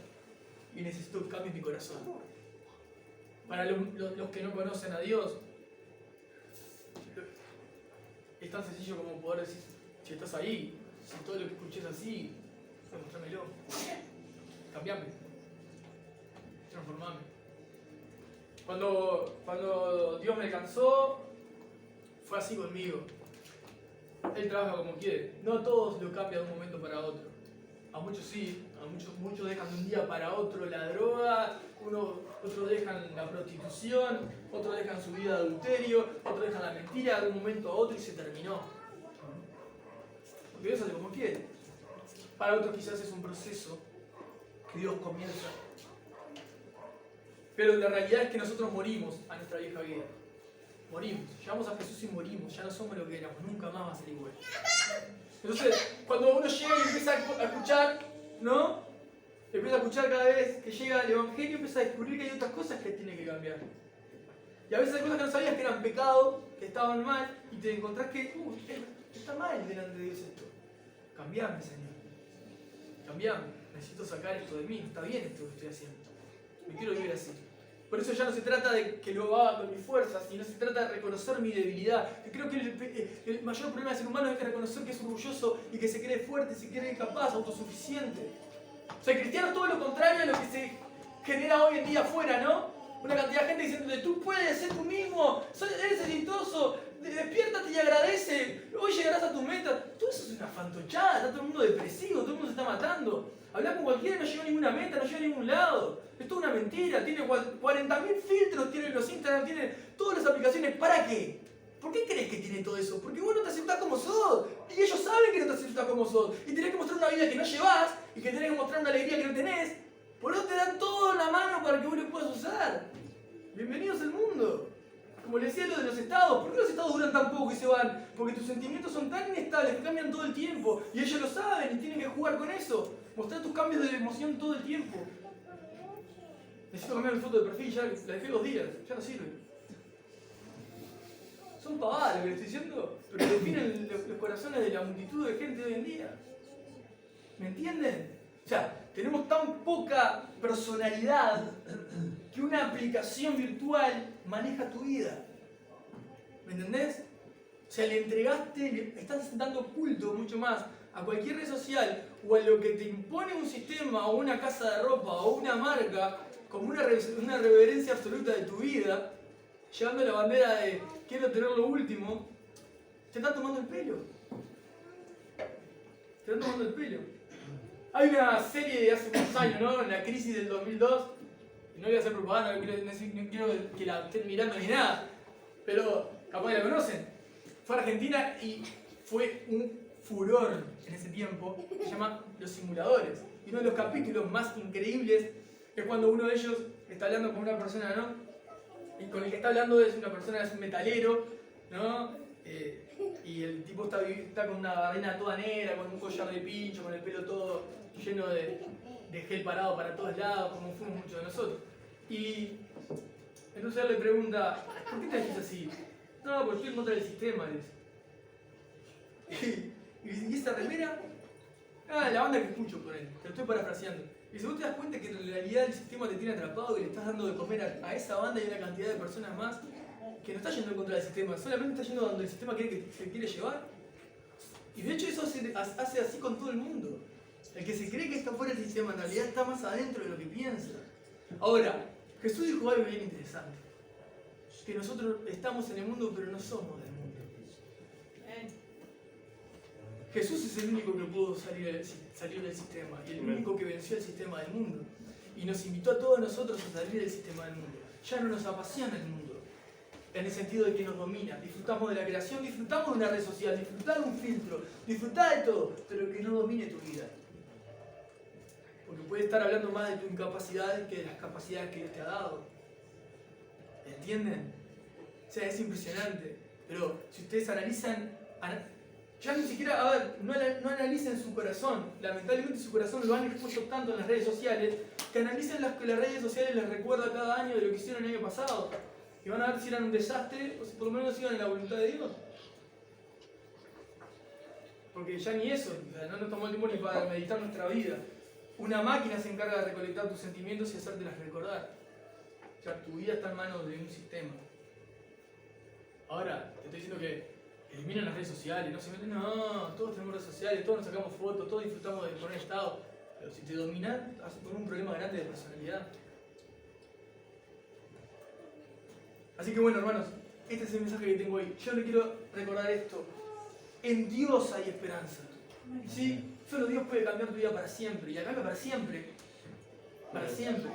y necesito que cambies mi corazón. Para los que no conocen a Dios, es tan sencillo como poder decir, si estás ahí, si todo lo que escuché es así, demostrámelo. Cambiame. Transformame. Cuando Dios me alcanzó, fue así conmigo. Él trabaja como quiere. No a todos lo cambia de un momento para otro. A muchos sí, a muchos dejan de un día para otro la droga, otros dejan la prostitución, otros dejan su vida de adulterio, otros dejan la mentira de un momento a otro y se terminó. Porque Dios hace como quiere. Para otros quizás es un proceso que Dios comienza. Pero la realidad es que nosotros morimos a nuestra vieja vida. Morimos. Llegamos a Jesús y morimos. Ya no somos lo que éramos. Nunca más va a ser igual. Entonces, cuando uno llega y empieza a escuchar, ¿no? Empieza a escuchar cada vez que llega el Evangelio, empieza a descubrir que hay otras cosas que tiene que cambiar. Y a veces hay cosas que no sabías que eran pecado, que estaban mal, y te encontrás que, está mal delante de Dios esto. Cambiame, Señor. Cambiame. Necesito sacar esto de mí. No está bien esto que estoy haciendo. Me quiero vivir así. Por eso ya no se trata de que lo haga con mis fuerzas, sino se trata de reconocer mi debilidad. Que creo que el mayor problema del ser humano es que reconocer que es orgulloso y que se cree fuerte, se cree capaz, autosuficiente. O sea, el cristiano es todo lo contrario a lo que se genera hoy en día afuera, ¿no? Una cantidad de gente diciéndote, tú puedes ser tú mismo, eres exitoso, despiértate y agradece, hoy llegarás a tus metas. Todo eso es una fantochada, está todo el mundo depresivo, todo el mundo se está matando. Hablar con cualquiera y no llegó a ninguna meta, no llegó a ningún lado. Es toda una mentira, tiene 40.000 filtros, tiene los Instagram, tiene todas las aplicaciones. ¿Para qué? ¿Por qué crees que tiene todo eso? Porque vos no te aceptás como sos. Y ellos saben que no te aceptás como sos. Y tenés que mostrar una vida que no llevás y que tenés que mostrar una alegría que no tenés. Por eso te dan todo en la mano para que vos lo puedas usar. Bienvenidos al mundo. Como les decía lo de los estados, ¿por qué los estados duran tan poco y se van? Porque tus sentimientos son tan inestables que cambian todo el tiempo. Y ellos lo saben y tienen que jugar con eso. Mostrar tus cambios de emoción todo el tiempo. Necesito cambiar mi foto de perfil, ya la dejé 2 días, ya no sirve. Son pavadas lo que les estoy diciendo, pero definen los corazones de la multitud de gente de hoy en día. ¿Me entienden? O sea, tenemos tan poca personalidad que una aplicación virtual maneja tu vida. ¿Me entendés? O sea, le entregaste, estás dando culto mucho más a cualquier red social o a lo que te impone un sistema o una casa de ropa o una marca como una reverencia absoluta de tu vida, llevando la bandera de quiero tener lo último, te están tomando el pelo. Te están tomando el pelo. Hay una serie de hace unos años, ¿no? En la crisis del 2002, y no voy a hacer propaganda, no quiero que la estén mirando ni nada, pero capaz que la conocen. Fue a Argentina y fue un furor en ese tiempo, se llama Los Simuladores. Y uno de los capítulos más increíbles es cuando uno de ellos está hablando con una persona, ¿no? Y con el que está hablando es una persona, es un metalero, ¿no? Y el tipo está con una badena toda negra, con un collar de pincho, con el pelo todo lleno de gel parado para todos lados, como fuimos muchos de nosotros. Y entonces él le pregunta, ¿por qué te haces así? No, porque estoy en contra del sistema, y esa remera, la banda que escucho por él, te lo estoy parafraseando. Y si vos te das cuenta que en realidad el sistema te tiene atrapado y le estás dando de comer a esa banda y a una cantidad de personas más que no está yendo en contra del sistema, solamente está yendo donde el sistema quiere que se quiere llevar. Y de hecho eso hace así con todo el mundo. El que se cree que está fuera del sistema en realidad está más adentro de lo que piensa. Ahora, Jesús dijo algo bien interesante. Que nosotros estamos en el mundo pero no somos del mundo. Jesús es el único que pudo salir del sistema y el único que venció el sistema del mundo. Y nos invitó a todos nosotros a salir del sistema del mundo. Ya no nos apasiona el mundo, en el sentido de que nos domina. Disfrutamos de la creación, disfrutamos de una red social, disfrutamos de un filtro, disfrutamos de todo, pero que no domine tu vida. Porque puede estar hablando más de tu incapacidad que de las capacidades que Dios te ha dado. ¿Entienden? O sea, es impresionante. Pero si ustedes analizan Ya ni siquiera, a ver, no analicen su corazón. Lamentablemente su corazón lo han expuesto tanto en las redes sociales que analicen las que las redes sociales les recuerda cada año de lo que hicieron el año pasado. Y van a ver si eran un desastre o si por lo menos sigan en la voluntad de Dios. Porque ya ni eso, o sea, no nos tomó el tiempo ni para meditar nuestra vida. Una máquina se encarga de recolectar tus sentimientos y hacértelas recordar. O sea, tu vida está en manos de un sistema. Ahora, te estoy diciendo que eliminen las redes sociales, no se meten, no, todos tenemos redes sociales, todos nos sacamos fotos, todos disfrutamos de poner estado. Pero si te dominan, vas a tener un problema grande de personalidad. Así que bueno, hermanos, este es el mensaje que tengo hoy. Yo les quiero recordar esto. En Dios hay esperanza. ¿Sí? Solo Dios puede cambiar tu vida para siempre. Y acá para siempre. Para siempre.